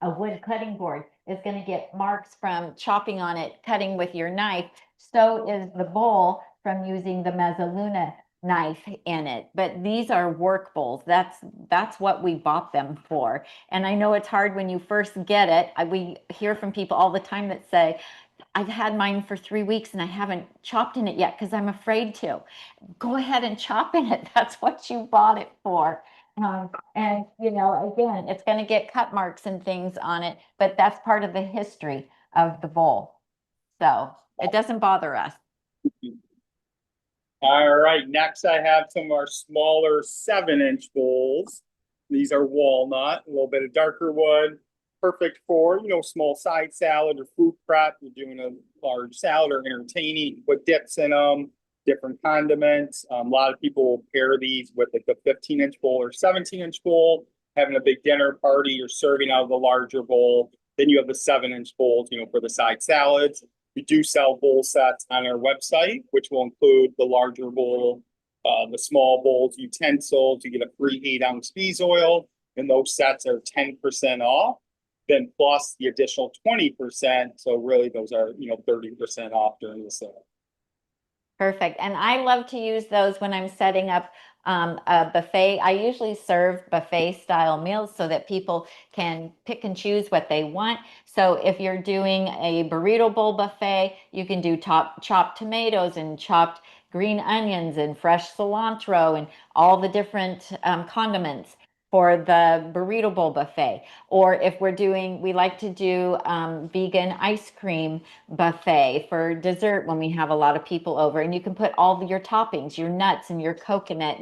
a wood cutting board is going to get marks from chopping on it, cutting with your knife, so is the bowl from using the mezzaluna knife in it. But these are work bowls. That's what we bought them for. And I know it's hard when you first get it. We hear from people all the time that say, I've had mine for 3 weeks and I haven't chopped in it yet because I'm afraid to. Go ahead and chop in it. That's what you bought it for. And, again, it's going to get cut marks and things on it, but that's part of the history of the bowl. So it doesn't bother us. All right, next I have some of our smaller 7-inch bowls. These are walnut, a little bit of darker wood, perfect for, small side salad or food prep. You're doing a large salad or entertaining, you put dips in them, different condiments. A lot of people will pair these with like a 15-inch bowl or 17-inch bowl, having a big dinner party, you're serving out of the larger bowl. Then you have the 7-inch bowls, for the side salads. We do sell bowl sets on our website, which will include the larger bowl the small bowls, utensils, you get a free 8-ounce bees oil, and those sets are 10% off. Then plus the additional 20%. So really those are, 30% off during the sale. Perfect. And I love to use those when I'm setting up a buffet. I usually serve buffet style meals so that people can pick and choose what they want. So if you're doing a burrito bowl buffet, you can do chopped tomatoes and chopped green onions and fresh cilantro and all the different condiments for the burrito bowl buffet. Or if we like to do vegan ice cream buffet for dessert when we have a lot of people over, and you can put all your toppings, your nuts and your coconut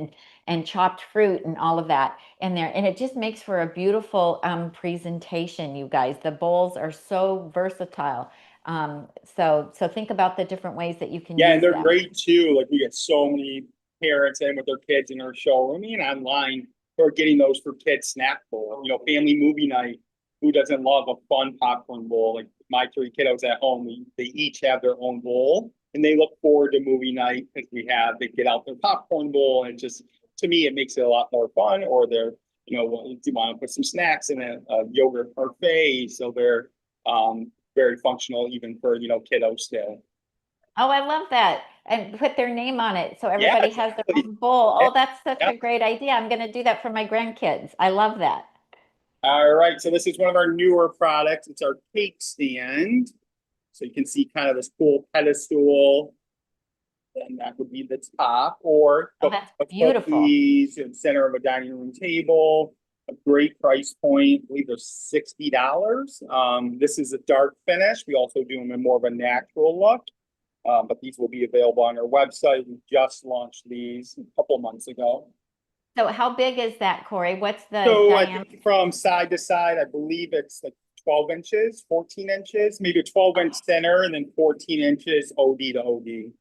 and chopped fruit and all of that in there. And it just makes for a beautiful presentation, you guys. The bowls are so versatile. So think about the different ways that you can Yeah, use and they're them. great too. Like we get so many parents in with their kids in our showroom and online who are getting those for kids snack bowl. Family movie night. Who doesn't love a fun popcorn bowl? Like my 3 kiddos at home, they each have their own bowl, and they look forward to movie night because they get out their popcorn bowl, and just to me it makes it a lot more fun. Or they're do you want to put some snacks in a yogurt parfait, so they're very functional even for kiddos still. Oh, I love that. And put their name on it so Yeah, everybody has their exactly. own bowl. Yeah, Oh, that's such yeah. a great idea. I'm going to do that for my grandkids. I love that. All right, so this is one of our newer products. It's our cake stand. So you can see kind of this cool pedestal, and that would be the top, or Oh, that's the beautiful. cookies in the center of a dining room table. A great price point. I believe they're $60. This is a dark finish. We also do them in more of a natural look. But these will be available on our website. We just launched these a couple months ago. So how big is that, Kory? What's the So I diameter? think from side to side, I believe it's like 12 inches, 14 inches, maybe a 12-inch center, and then 14 inches OD to OD.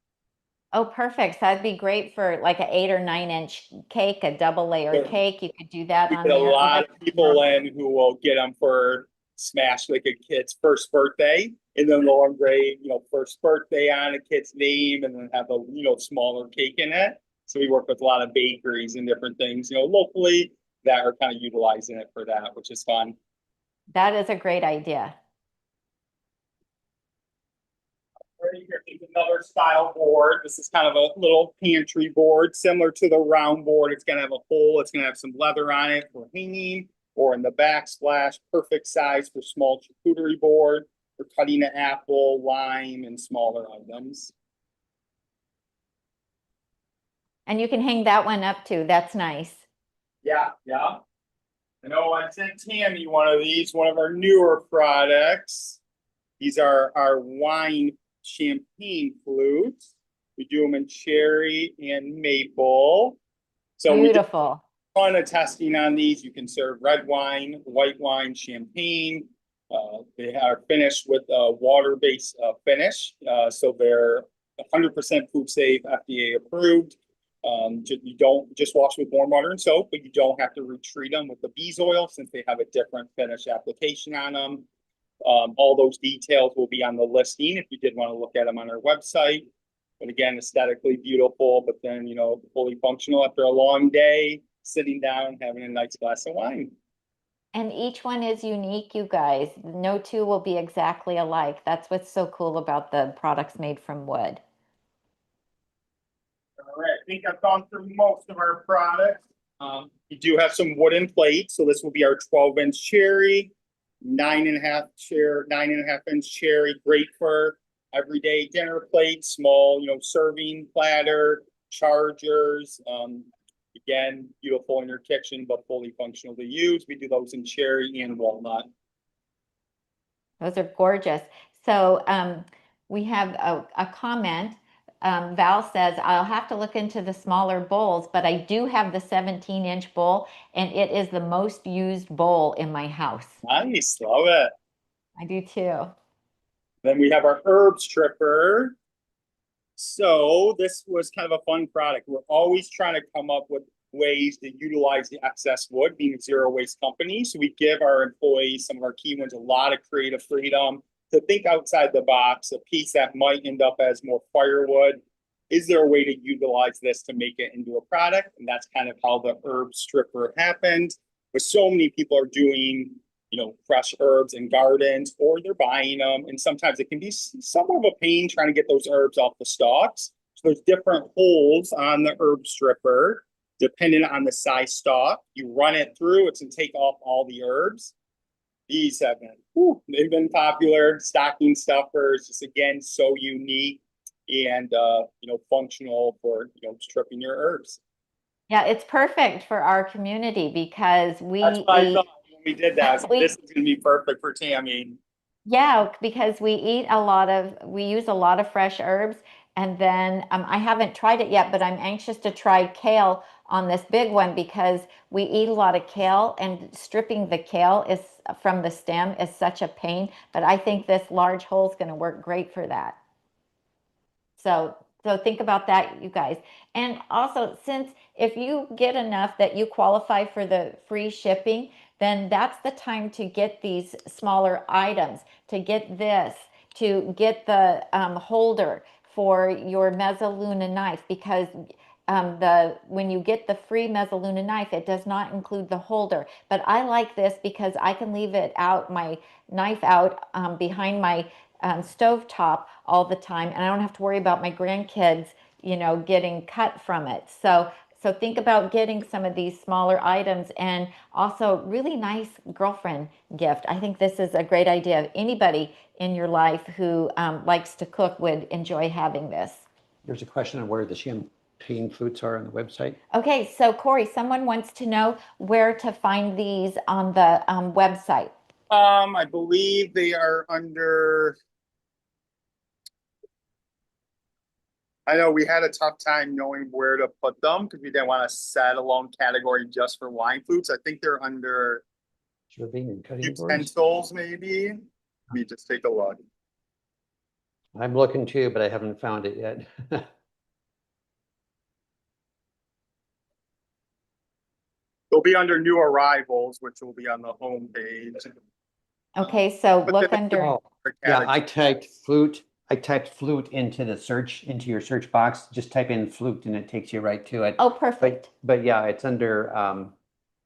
Oh, perfect. So that'd be great for like an 8 or 9 inch cake, a double layer So cake. You could do that we on get a there. Oh, lot that's of people in who will get them for smash like a kid's first birthday, and then they'll engrave, first birthday on a kid's name, and then have a, smaller cake in it. So we work with a lot of bakeries and different things, locally that are kind of utilizing it for that, which is fun. that is a great idea. Right here is another style board. This is kind of a little pantry board, similar to the round board. It's going to have a hole. It's going to have some leather on it for hanging, or in the backsplash. Perfect size for small charcuterie board, for cutting an apple, lime, and smaller items. And you can hang that one up too. That's nice. Yeah, yeah. I know I sent Tami one of these, one of our newer products. These are our wine champagne flutes. We do them in cherry and maple. So Beautiful. we do a ton of testing on these. You can serve red wine, white wine, champagne. They are finished with a water-based finish. So they're 100% food safe, FDA approved. You don't just wash with warm water and soap, but you don't have to retreat them with the bees oil since they have a different finish application on them. All those details will be on the listing if you did want to look at them on our website. But again, aesthetically beautiful, but then, fully functional after a long day, sitting down, having a nice glass of wine. And each one is unique, you guys. No two will be exactly alike. That's what's so cool about the products made from wood. All right, I think I've gone through most of our products. We do have some wooden plates. So this will be our 12-inch cherry, 9.5-inch cherry, great for everyday dinner plate, small, serving platter, chargers. Again, beautiful in your kitchen, but fully functional to use. We do those in cherry and walnut. Those are gorgeous. So we have a comment. Val says, I'll have to look into the smaller bowls, but I do have the 17-inch bowl, and it is the most used bowl in my house. Nice, love it. I do too. Then we have our herb stripper. So this was kind of a fun product. We're always trying to come up with ways to utilize the excess wood, being a zero waste company. So we give our employees, some of our key ones, a lot of creative freedom to think outside the box. A piece that might end up as more firewood is there a way to utilize this to make it into a product? And that's kind of how the herb stripper happened. But so many people are doing, you know, fresh herbs in gardens, or they're buying them. And sometimes it can be somewhat of a pain trying to get those herbs off the stalks. So there's different holes on the herb stripper, depending on the size stalk. You run it through, it's to take off all the herbs. These have been, they've been popular. Stocking stuffers, just again, so unique and, you know, functional for, you know, stripping your herbs. Yeah, it's perfect for our community because we That's what I eat, thought when we did that. So we- this is gonna be perfect for Tami. yeah, because we use a lot of fresh herbs. And then I haven't tried it yet, but I'm anxious to try kale on this big one because we eat a lot of kale, and stripping the kale is from the stem is such a pain. But I think this large hole is going to work great for that. So think about that, you guys. And also, since if you get enough that you qualify for the free shipping, then that's the time to get these smaller items, to get this, to get the holder for your mezzaluna knife, because when you get the free mezzaluna knife, it does not include the holder. But I like this because I can leave it out, my knife out behind my stove top all the time, and I don't have to worry about my grandkids, you know, getting cut from it. So think about getting some of these smaller items, and also really nice girlfriend gift. I think this is a great idea. Anybody in your life who likes to cook would enjoy having this. There's a question on where the champagne flutes are on the website. Okay, so Kory, someone wants to know where to find these on the website. I believe they are under. I know we had a tough time knowing where to put them because we didn't want a standalone category just for wine flutes. I think they're under Serving and cutting boards. utensils, maybe. Let me just take a look. I'm looking too, but I haven't found it yet. They'll be under new arrivals, which will be on the home page. Okay, so But look then- under. Oh, yeah, I typed flute into your search box. Just type in flute and it takes you right to it. Oh, perfect. But yeah, it's under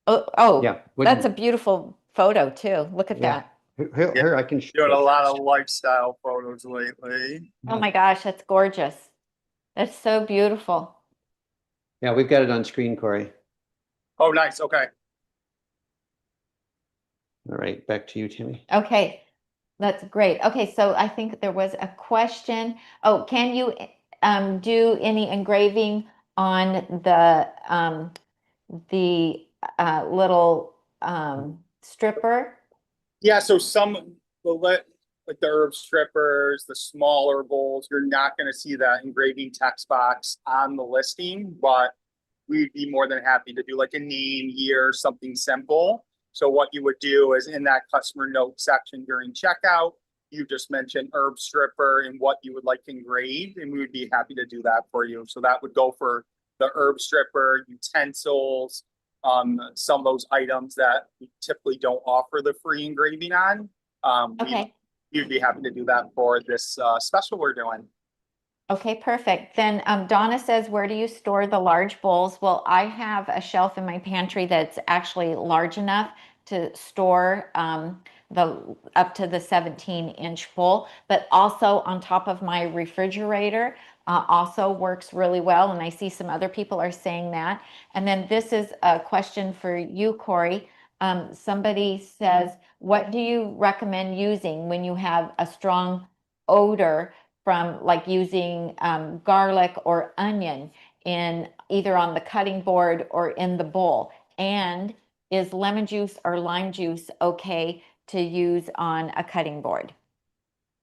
Oh, yeah. that's a beautiful photo too. Look at Yeah. that. Here I can show Doing a you. lot of lifestyle photos lately. Oh my gosh, that's gorgeous. That's so beautiful. Yeah, we've got it on screen, Kory. Oh, nice. Okay. All right, back to you, Tami. Okay, that's great. Okay, so I think there was a question. Oh, can you do any engraving on the little stripper? Yeah, so like the herb strippers, the smaller bowls, you're not going to see that engraving text box on the listing, but we'd be more than happy to do like a name, year, something simple. So what you would do is in that customer note section during checkout, you just mention herb stripper and what you would like engraved, and we would be happy to do that for you. So that would go for the herb stripper, utensils, some of those items that we typically don't offer the free engraving on. Okay. You'd be happy to do that for this special we're doing. Okay, perfect. Then Donna says, where do you store the large bowls? Well, I have a shelf in my pantry that's actually large enough to store up to the 17-inch bowl, but also on top of my refrigerator also works really well. And I see some other people are saying that. And then this is a question for you, Kory. Somebody says, what do you recommend using when you have a strong odor from like using garlic or onion in either on the cutting board or in the bowl? And is lemon juice or lime juice okay to use on a cutting board?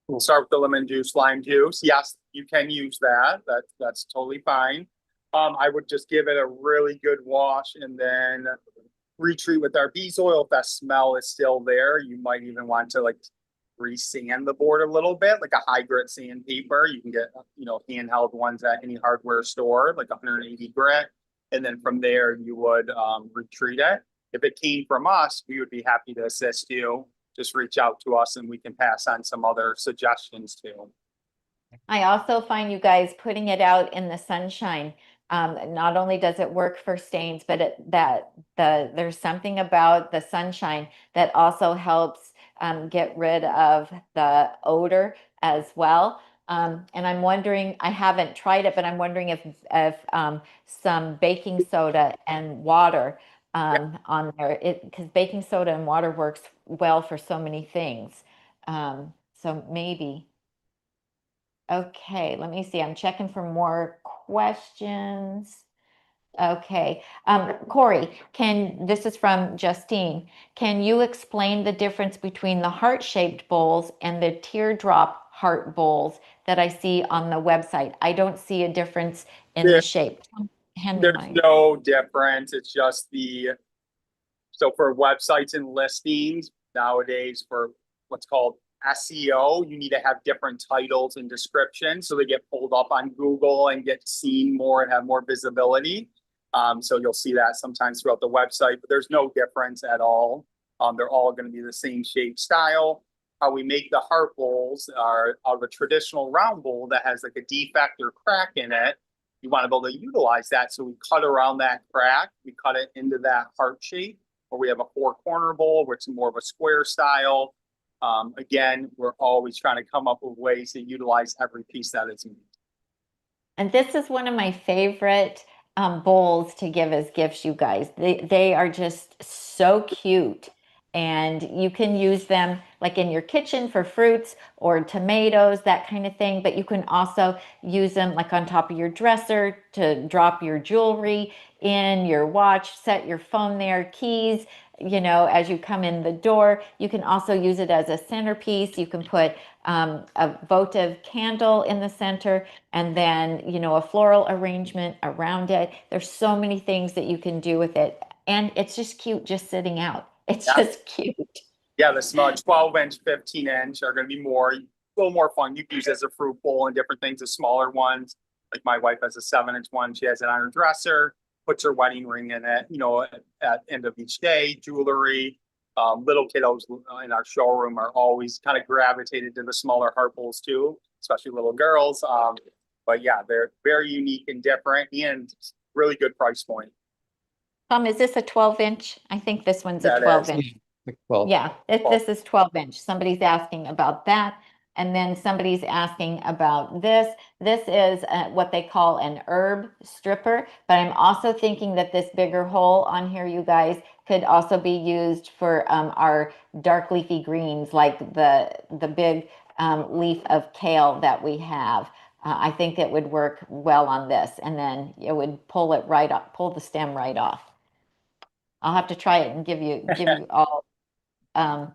We'll start with the lemon juice, lime juice. Yes, you can use that. That's totally fine. I would just give it a really good wash and then retreat with our bees oil. If that smell is still there, you might even want to like re-sand the board a little bit, like a high grit sandpaper. You can get, you know, handheld ones at any hardware store, like 180 grit. And then from there, you would retreat it. If it came from us, we would be happy to assist you. Just reach out to us and we can pass on some other suggestions too. I also find you guys putting it out in the sunshine. Not only does it work for stains, but there's something about the sunshine that also helps get rid of the odor as well. And I'm wondering, I haven't tried it, but I'm wondering if some baking soda and water on there, because baking soda and water works well for so many things. So maybe. Okay, let me see. I'm checking for more questions. Okay, Kory, this is from Justine. Can you explain the difference between the heart-shaped bowls and the teardrop heart bowls that I see on the website? I don't see a difference in the There, shape. Hand me there's mine. no difference. It's just so for websites and listings nowadays for what's called SEO, you need to have different titles and descriptions so they get pulled up on Google and get seen more and have more visibility. So you'll see that sometimes throughout the website, but there's no difference at all. They're all going to be the same shape style. How we make the heart bowls are out of a traditional round bowl that has like a defect or crack in it. You want to be able to utilize that. So we cut around that crack, we cut it into that heart shape, or we have a four-corner bowl, which is more of a square style. Again, we're always trying to come up with ways to utilize every piece that is needed. And this is one of my favorite bowls to give as gifts, you guys. They are just so cute. And you can use them like in your kitchen for fruits or tomatoes, that kind of thing. But you can also use them like on top of your dresser to drop your jewelry in, your watch, set your phone there, keys, as you come in the door. You can also use it as a centerpiece. You can put a votive candle in the center and then, a floral arrangement around it. There's so many things that you can do with it. And it's just cute just sitting out. It's Yeah. just cute. Yeah, the small 12-inch, 15-inch are going to be a little more fun. You can use it as a fruit bowl and different things. The smaller ones, like my wife has a 7-inch one. She has it on her dresser, puts her wedding ring in it, at end of each day, jewelry. Little kiddos in our showroom are always kind of gravitated to the smaller heart bowls too, especially little girls. But yeah, they're very unique and different and really good price point. Is this a 12-inch? I think this one's a That 12 is. inch. Well, Yeah, this is 12-inch. Somebody's asking about that. And then somebody's asking about this. This is what they call an herb stripper, but I'm also thinking that this bigger hole on here, you guys, could also be used for our dark leafy greens, like the big leaf of kale that we have. I think it would work well on this, and then it would pull it right up, pull the stem right off. I'll have to try it and give you all um,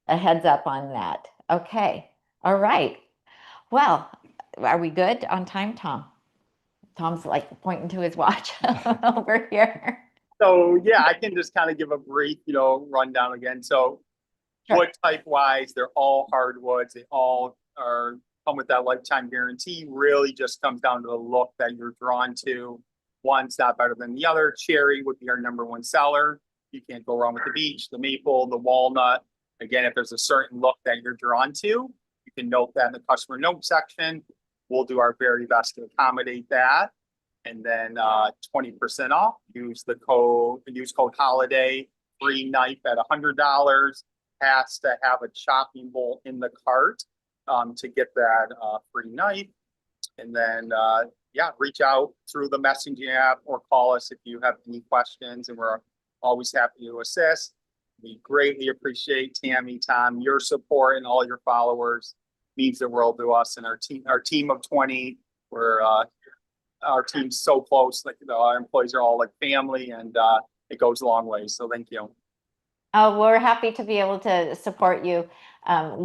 a heads up on that. Okay. All right. Well, are we good on time, Tom? Tom's like pointing to his watch over here. So yeah, I can just kind of give a brief, rundown again. So Sure. wood type wise, they're all hardwoods. They all come with that lifetime guarantee. Really just comes down to the look that you're drawn to. One's not better than the other. Cherry would be our #1 seller. You can't go wrong with the beech, the maple, the walnut. Again, if there's a certain look that you're drawn to, you can note that in the customer note section. We'll do our very best to accommodate that. And then 20% off. Use code HOLIDAY, free knife at $100. Has to have a chopping bowl in the cart to get that free knife. And then reach out through the messaging app or call us if you have any questions, and we're always happy to assist. We greatly appreciate Tami, Tom, your support, and all your followers. Means the world to us and our team of 20. Our team's so close, like our employees are all like family, and it goes a long way. So thank you. Oh, we're happy to be able to support you,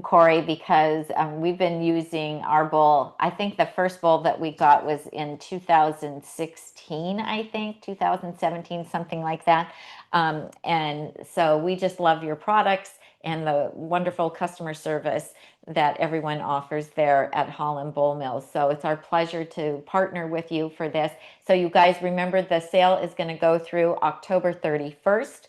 Kory, because we've been using our bowl. I think the first bowl that we got was in 2016, I think, 2017, something like that. And so we just love your products and the wonderful customer service that everyone offers there at Holland Bowl Mill. So it's our pleasure to partner with you for this. So you guys remember, the sale is going to go through October 31st.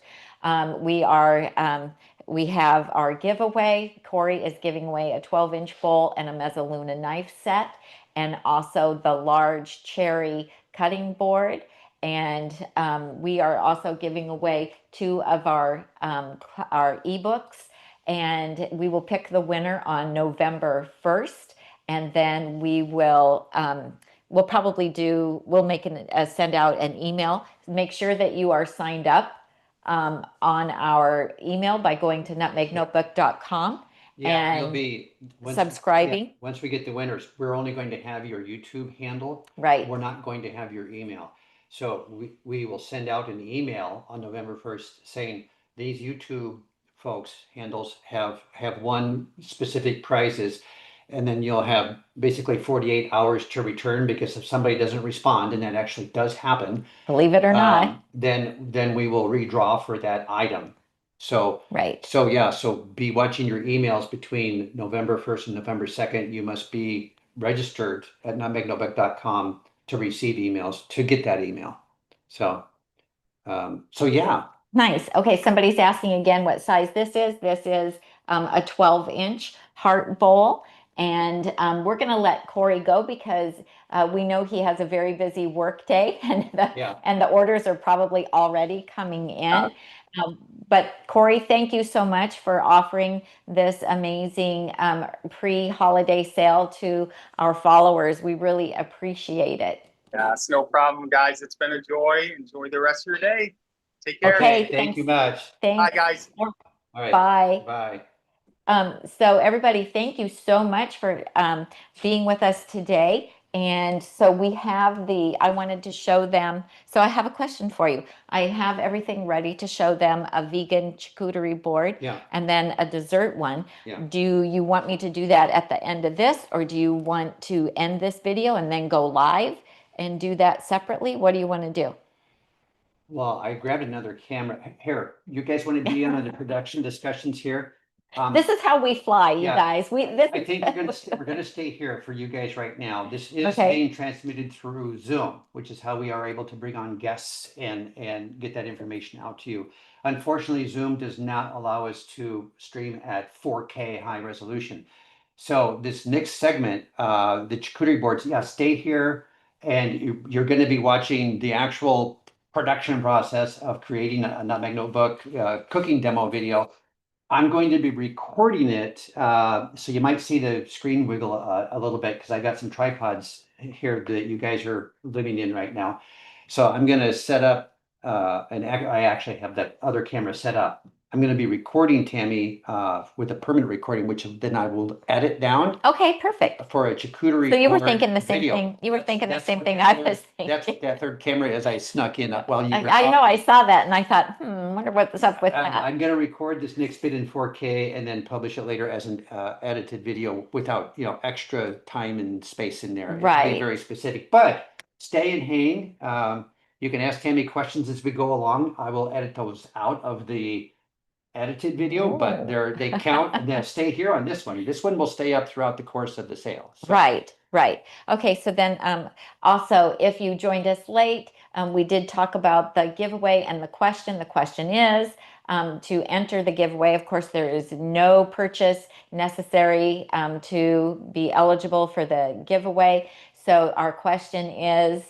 We are we have our giveaway. Kory is giving away a 12-inch bowl and a mezzaluna knife set, and also the large cherry cutting board. And we are also giving away 2 of our eBooks, and we will pick the winner on November 1st. And then we will we'll probably send out an email. Make sure that you are signed up on our email by going to nutmegnotebook.com Yeah, you'll and be subscribing. Once we get the winners, we're only going to have your YouTube handle. Right. We're not going to have your email. So we will send out an email on November 1st saying these YouTube folks handles have won specific prizes. And then you'll have basically 48 hours to return, because if somebody doesn't respond, and that actually does happen, Believe it or not. then we will redraw for that item. So Right. so yeah, so be watching your emails between November 1st and November 2nd. You must be registered at nutmegnotebook.com to receive emails to get that email. So so yeah. Nice. Okay, somebody's asking again what size this is. This is a 12-inch heart bowl. And we're going to let Kory go because we know he has a very busy work day, and the orders are probably already coming in. But Kory, thank you so much for offering this amazing pre-holiday sale to our followers. We really appreciate it. Yeah, it's no problem, guys. It's been a joy. Enjoy the rest of your day. Take care. Okay, Thank you much. Bye, guys. All right. Bye. Bye. So everybody, thank you so much for being with us today. And so we have I wanted to show them, so I have a question for you. I have everything ready to show them a vegan charcuterie board, and then a dessert one. Do you want me to do that at the end of this, or do you want to end this video and then go live and do that separately? What do you want to do? Well, I grabbed another camera. Here, you guys want to be on the production discussions here? This is how we fly, you guys. I think we're gonna stay here for you guys right now. This is being transmitted through Zoom, which is how we are able to bring on guests and get that information out to you. Unfortunately, Zoom does not allow us to stream at 4K high resolution. So this next segment, the charcuterie boards, stay here, and you're going to be watching the actual production process of creating a Nutmeg Notebook cooking demo video. I'm going to be recording it, so you might see the screen wiggle a little bit, because I got some tripods here that you guys are living in right now. So I'm going to set up, and I actually have that other camera set up. I'm going to be recording Tami with a permanent recording, which then I will edit down. Okay, perfect. For a charcuterie. So you were thinking the same video. thing. You were thinking the same thing I was thinking. That's that third camera as I snuck in while you were I know, I saw that and I thought, wonder what's up with that. I'm going to record this next bit in 4K and then publish it later as an edited video without, extra time and space in there. Right. It'll be very specific, but stay and hang. You can ask Tami questions as we go along. I will edit those out of the edited video, but they count, and then stay here on this one. This one will stay up throughout the course of the sale. So. Right. Okay, so then also, if you joined us late, we did talk about the giveaway and the question. The question is to enter the giveaway. Of course, there is no purchase necessary to be eligible for the giveaway. So our question is,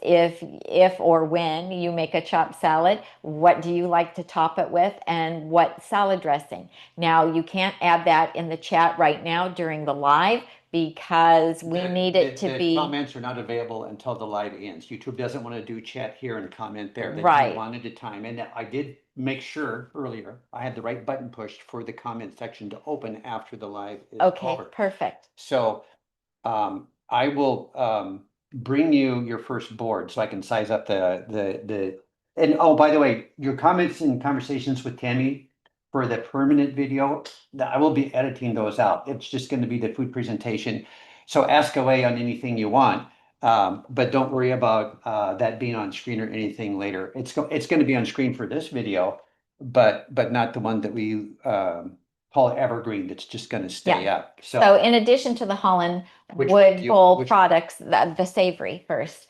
if or when you make a chopped salad, what do you like to top it with, and what salad dressing? Now, you can't add that in the chat right now during the live, because we need it to be. Comments are not available until the live ends. YouTube doesn't want to do chat here and comment there. They Right. One at a time. And I did make sure earlier I had the right button pushed for the comment section to open after the live is Okay, over. perfect. So I will bring you your first board so I can size up and oh, by the way, your comments and conversations with Tami for the permanent video, I will be editing those out. It's just going to be the food presentation. So ask away on anything you want, but don't worry about that being on screen or anything later. It's going to be on screen for this video, but not the one that we call evergreen. That's just going to stay up. So in addition to the Holland Bowl products, the savory first,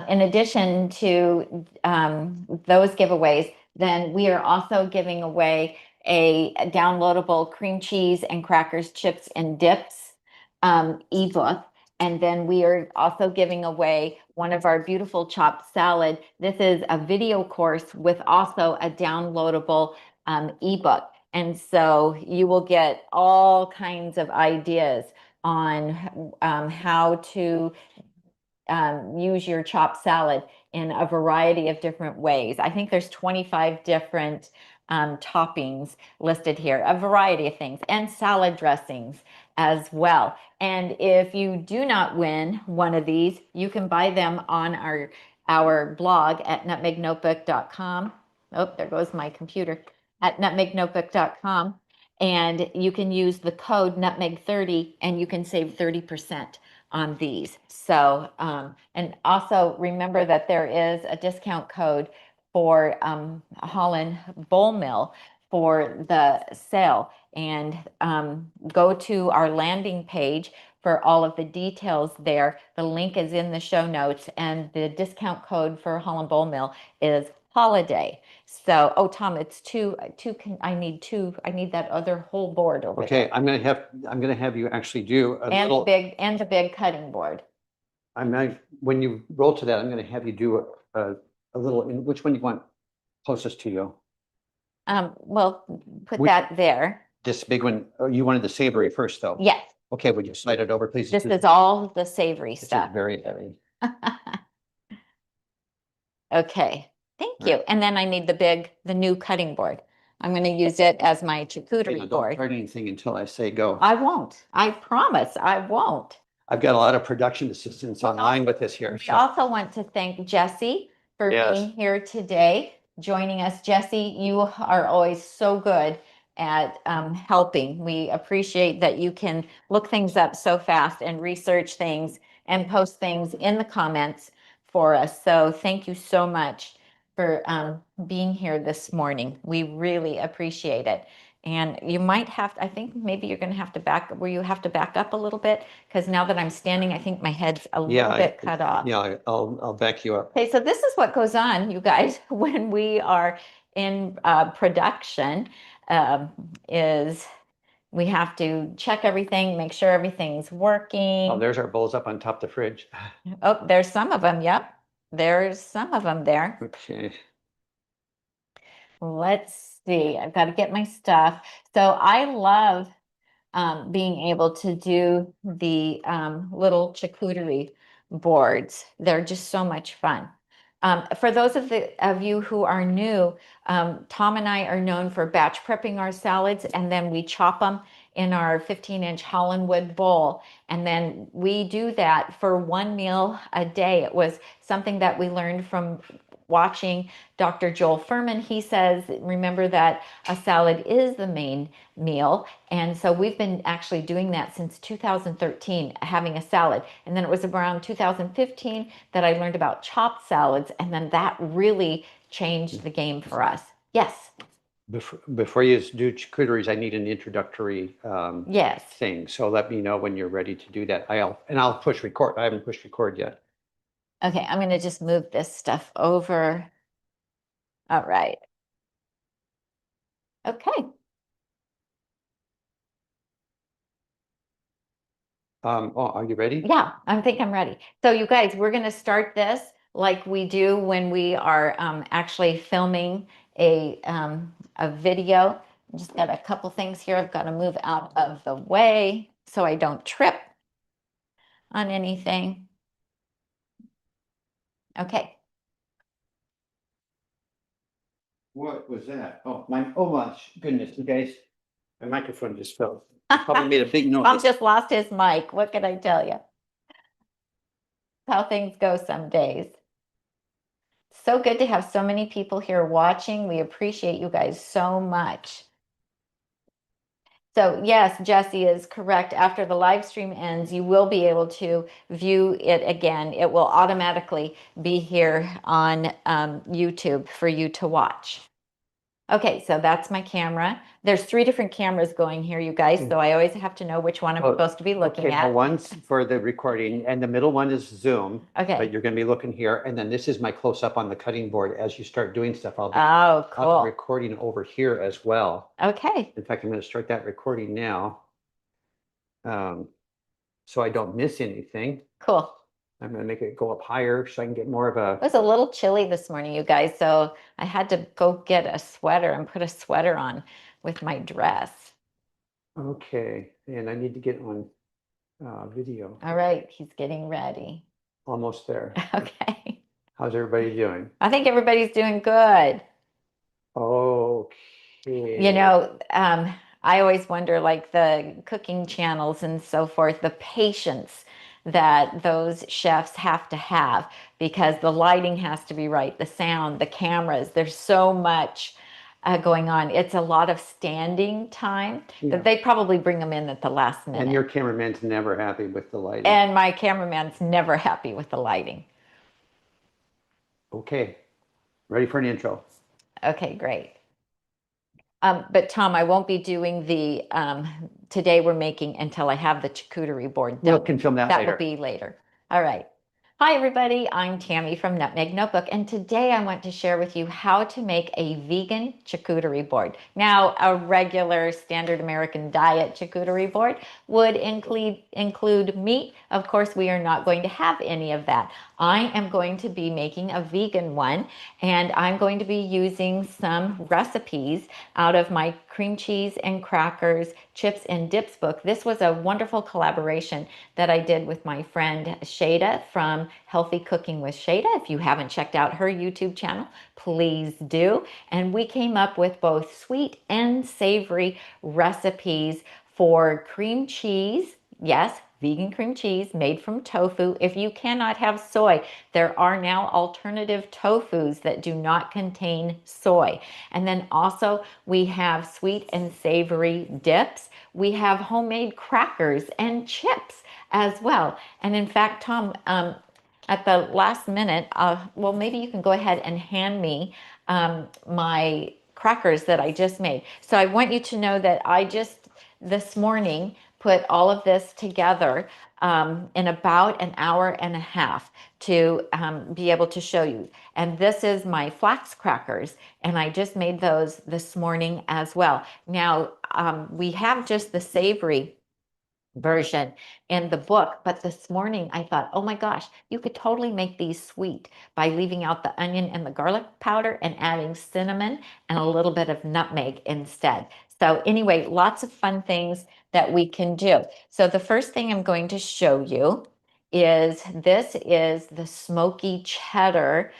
in addition to those giveaways, then we are also giving away a downloadable cream cheese and crackers, chips, and dips ebook. And then we are also giving away one of our beautiful chopped salad. This is a video course with also a downloadable ebook. And so you will get all kinds of ideas on how to use your chopped salad in a variety of different ways. I think there's 25 different toppings listed here, a variety of things, and salad dressings as well. And if you do not win one of these, you can buy them on our blog at nutmegnotebook.com. Oh, there goes my computer. At nutmegnotebook.com. And you can use the code nutmeg30 and you can save 30% on these. So, and also remember that there is a discount code for Holland Bowl Mill for the sale. And go to our landing page for all of the details there. The link is in the show notes, and the discount code for Holland Bowl Mill is holiday. So, oh, Tom, it's I need that other whole board over there. Okay, I'm gonna have you actually do a And little. the big cutting board. When you roll to that, I'm gonna have you do a little, which one you want closest to you? Well, put Which- that there. This big one, oh, you wanted the savory first, though? Yes, Okay, would you slide it over, please? this is all the savory This is stuff. very heavy. Okay, thank All you. right. And then I need the new cutting board. I'm going to use it as my Okay, now charcuterie don't board. start anything until I say go. I won't. I promise I won't. I've got a lot of production assistants online with this here. We so- also want to thank Jesse for Yes. being here today, joining us. Jesse, you are always so good at helping. We appreciate that you can look things up so fast and research things and post things in the comments for us. So thank you so much for being here this morning. We really appreciate it. And you might have, I think maybe you're going to have to back up a little bit, because now that I'm standing, I think my head's a little bit cut off. Yeah, I'll back you up. Okay, so this is what goes on, you guys, when we are in production, is we have to check everything, make sure everything's working. Oh, there's our bowls up on top of the fridge. Oh, there's some of them. Yep. There's some of them there. Okay. Let's see. I've got to get my stuff. So I love being able to do the little charcuterie boards. They're just so much fun. For those of you who are new, Tom and I are known for batch prepping our salads, and then we chop them in our 15-inch Holland bowl. And then we do that for one meal a day. It was something that we learned from watching Dr. Joel Furman. He says, remember that a salad is the main meal. And so we've been actually doing that since 2013, having a salad. And then it was around 2015 that I learned about chopped salads. And then that really changed the game for us. Yes. Before you do charcuteries, I need an introductory Yes. thing. So let me know when you're ready to do that. I'll push record. I haven't pushed record yet. Okay, I'm going to just move this stuff over. All right. Okay. Are you ready? Yeah, I think I'm ready. So you guys, we're going to start this like we do when we are actually filming a video. I just got a couple things here I've got to move out of the way so I don't trip on anything. Okay. What was that? Oh my goodness, you guys. My microphone just fell. Probably made a big noise. Tom just lost his mic. What can I tell you? How things go some days. So good to have so many people here watching. We appreciate you guys so much. So yes, Jesse is correct. After the live stream ends, you will be able to view it again. It will automatically be here on YouTube for you to watch. Okay, so that's my camera. There's 3 different cameras going here, you guys, so I always have to know which one I'm Oh, supposed to be looking Okay, the at. one's for the recording and the middle one is Zoom. Okay. But you're gonna be looking here, and then this is my close-up on the cutting board. As you start doing stuff, Oh, I'll be cool. recording over here as well. Okay, In fact, I'm gonna start that recording now. So I don't miss anything. cool. I'm gonna make it go up higher so I can get more of It was a little chilly this morning, you guys, so I had to go get a sweater and put a sweater on with my dress. Okay, and I need to get on video. All right, he's getting ready. Almost there. Okay. How's everybody doing? I think everybody's doing good. Okay. You know, I always wonder, like the cooking channels and so forth, the patience that those chefs have to have because the lighting has to be right, the sound, the cameras, there's so much going on. It's a lot of standing time that they probably bring them in at the last minute. And your cameraman's never happy with the lighting. And my cameraman's never happy with the lighting. Okay, ready for an intro. Okay, great. But Tom, I won't be doing the today we're making until I have the charcuterie board done. We can film that later. That will be later. All right. Hi, everybody. I'm Tami from Nutmeg Notebook, and today I want to share with you how to make a vegan charcuterie board. Now, a regular standard American diet charcuterie board would include meat. Of course, we are not going to have any of that. I am going to be making a vegan one, and I'm going to be using some recipes out of my cream cheese and crackers, chips and dips book. This was a wonderful collaboration that I did with my friend Shada from Healthy Cooking with Shada. If you haven't checked out her YouTube channel, please do. And we came up with both sweet and savory recipes for cream cheese. Yes, vegan cream cheese made from tofu. If you cannot have soy, there are now alternative tofus that do not contain soy. And then also we have sweet and savory dips. We have homemade crackers and chips as well. And in fact, Tom, at the last minute, well, maybe you can go ahead and hand me my crackers that I just made. So I want you to know that I just this morning put all of this together in about an hour and a half to be able to show you. And this is my flax crackers, and I just made those this morning as well. Now, we have just the savory version in the book, but this morning I thought, oh my gosh, you could totally make these sweet by leaving out the onion and the garlic powder and adding cinnamon and a little bit of nutmeg instead. So anyway, lots of fun things that we can do. So the first thing I'm going to show you is this is the smoky cheddar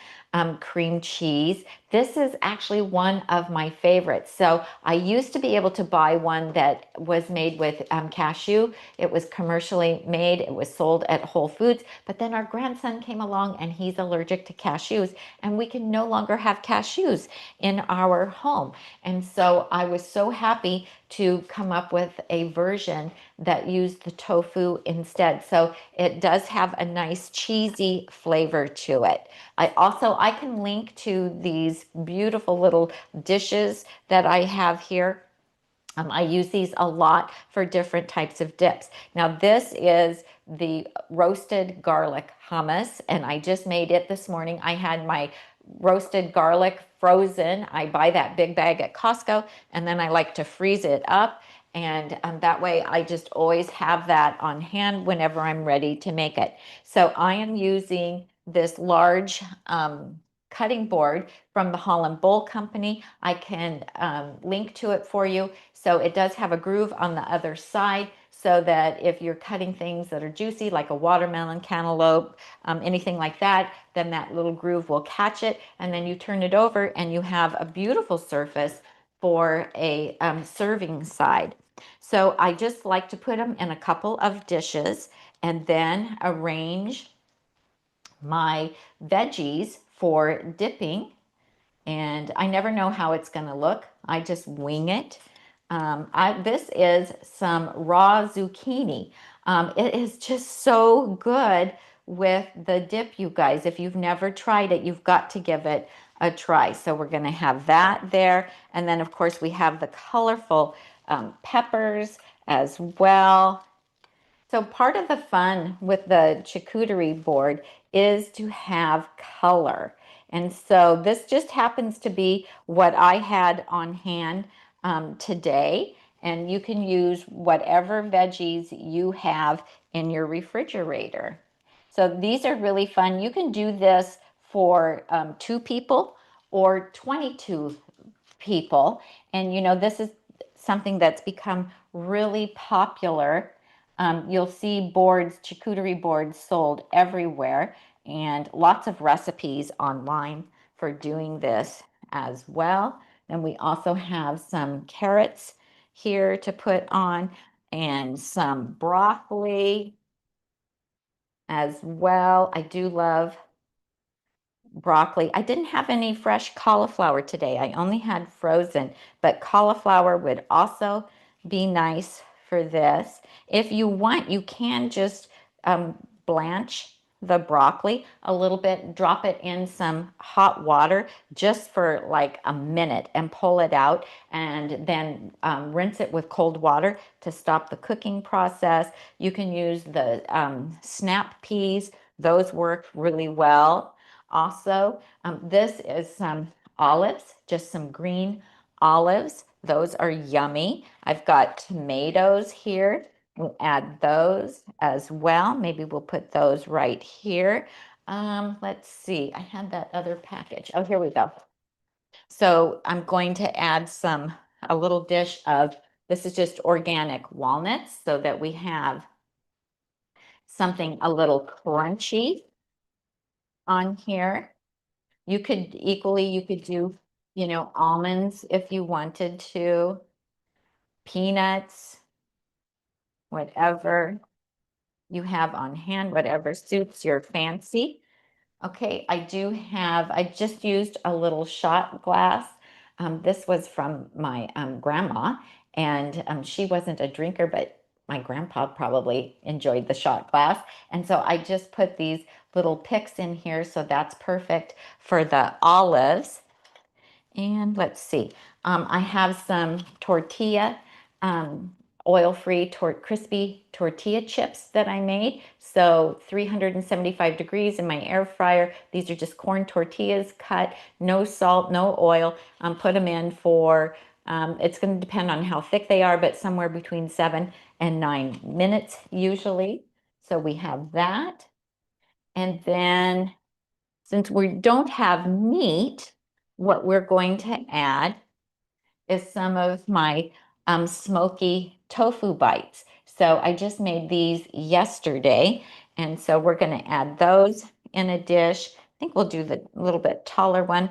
cream cheese. This is actually one of my favorites. So I used to be able to buy one that was made with cashew. It was commercially made. It was sold at Whole Foods. But then our grandson came along and he's allergic to cashews, and we can no longer have cashews in our home. And so I was so happy to come up with a version that used the tofu instead. So it does have a nice cheesy flavor to it. I can link to these beautiful little dishes that I have here. I use these a lot for different types of dips. Now this is the roasted garlic hummus, and I just made it this morning. I had my roasted garlic frozen. I buy that big bag at Costco, and then I like to freeze it up. And that way I just always have that on hand whenever I'm ready to make it. So I am using this large cutting board from the Holland Bowl Company. I can link to it for you. So it does have a groove on the other side so that if you're cutting things that are juicy, like a watermelon, cantaloupe, anything like that, then that little groove will catch it. And then you turn it over and you have a beautiful surface for a serving side. So I just like to put them in a couple of dishes and then arrange my veggies for dipping. And I never know how it's going to look. I just wing it. This is some raw zucchini. It is just so good with the dip, you guys. If you've never tried it, you've got to give it a try. So we're going to have that there. And then, of course, we have the colorful peppers as well. So part of the fun with the charcuterie board is to have color. And so this just happens to be what I had on hand today. And you can use whatever veggies you have in your refrigerator. So these are really fun. You can do this for 2 people or 22 people. And you know, this is something that's become really popular. You'll see boards, charcuterie boards sold everywhere, and lots of recipes online for doing this as well. And we also have some carrots here to put on and some broccoli as well. I do love broccoli. I didn't have any fresh cauliflower today. I only had frozen, but cauliflower would also be nice for this. If you want, you can just blanch the broccoli a little bit, drop it in some hot water just for like a minute and pull it out, and then rinse it with cold water to stop the cooking process. You can use the snap peas. Those work really well. Also, this is some olives, just some green olives. Those are yummy. I've got tomatoes here. We'll add those as well. Maybe we'll put those right here. Let's see. I had that other package. Oh, here we go. So I'm going to add a little dish of, this is just organic walnuts, so that we have something a little crunchy on here. You could do, you know, almonds if you wanted to, peanuts, whatever you have on hand, whatever suits your fancy. Okay, I just used a little shot glass. This was from my grandma, and she wasn't a drinker, but my grandpa probably enjoyed the shot glass. And so I just put these little picks in here, so that's perfect for the olives. And let's see, I have some tortilla, oil-free, crispy tortilla chips that I made. So 375 degrees in my air fryer. These are just corn tortillas cut, no salt, no oil. Put them in for, it's going to depend on how thick they are, but somewhere between 7 and 9 minutes usually. So we have that. And then since we don't have meat, what we're going to add is some of my smoky tofu bites. So I just made these yesterday, and so we're going to add those in a dish. I think we'll do the little bit taller one.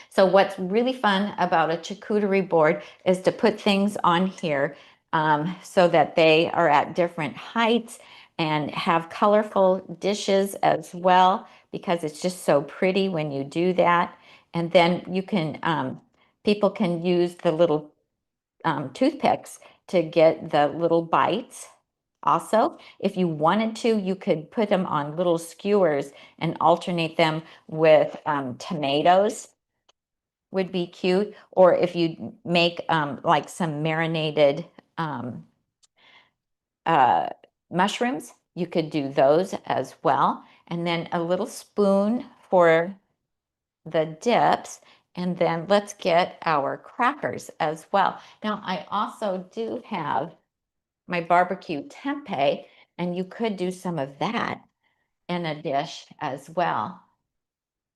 So what's really fun about a charcuterie board is to put things on here so that they are at different heights and have colorful dishes as well, because it's just so pretty when you do that. And then you can, people can use the little toothpicks to get the little bites. Also, if you wanted to, you could put them on little skewers and alternate them with tomatoes would be cute. Or if you make like some marinated mushrooms, you could do those as well. And then a little spoon for the dips. And then let's get our crackers as well. Now, I also do have my barbecue tempeh, and you could do some of that in a dish as well.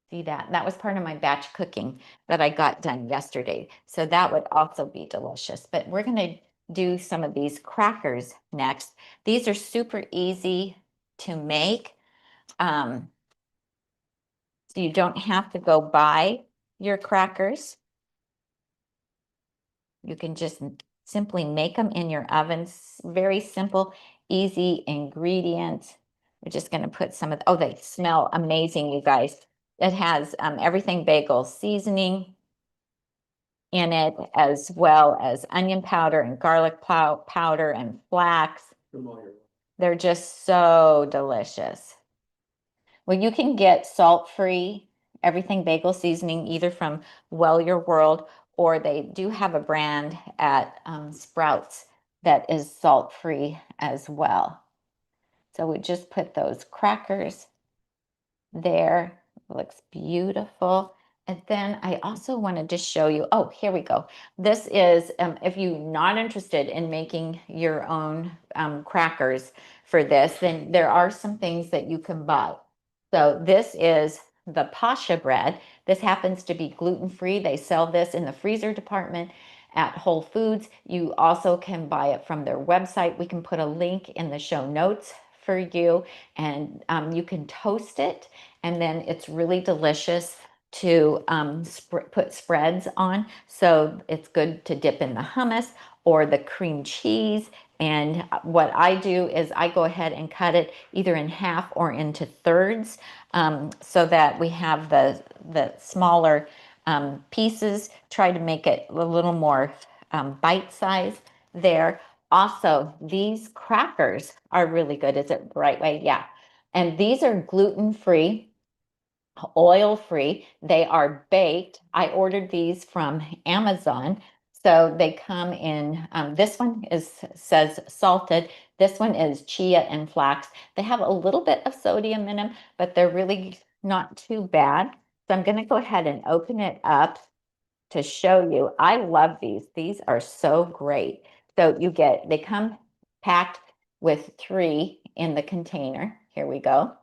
See that? That was part of my batch cooking that I got done yesterday. So that would also be delicious. But we're going to do some of these crackers next. These are super easy to make. So you don't have to go buy your crackers. You can just simply make them in your ovens. Very simple, easy ingredients. We're just going to put some of, oh, they smell amazing, you guys. It has everything bagel seasoning in it, as well as onion powder and garlic powder and flax. They're just so delicious. Well, you can get salt-free everything bagel seasoning, either from Well Your World, or they do have a brand at Sprouts that is salt-free as well. So we just put those crackers there. Looks beautiful. And then I also wanted to show you, oh, here we go. This is, if you're not interested in making your own crackers for this, then there are some things that you can buy. So this is the Pascha bread. This happens to be gluten-free. They sell this in the freezer department at Whole Foods. You also can buy it from their website. We can put a link in the show notes for you, and you can toast it, and then it's really delicious to put spreads on. So it's good to dip in the hummus or the cream cheese. And what I do is I go ahead and cut it either in half or into thirds, so that we have the smaller pieces. Try to make it a little more bite size there. Also, these crackers are really good. Is it the right way? Yeah. And these are gluten-free, oil-free. They are baked. I ordered these from Amazon. So they come in, this one says salted. This one is chia and flax. They have a little bit of sodium in them, but they're really not too bad. So I'm going to go ahead and open it up to show you. I love these. These are so great. So they come packed with 3 in the container. Here we go.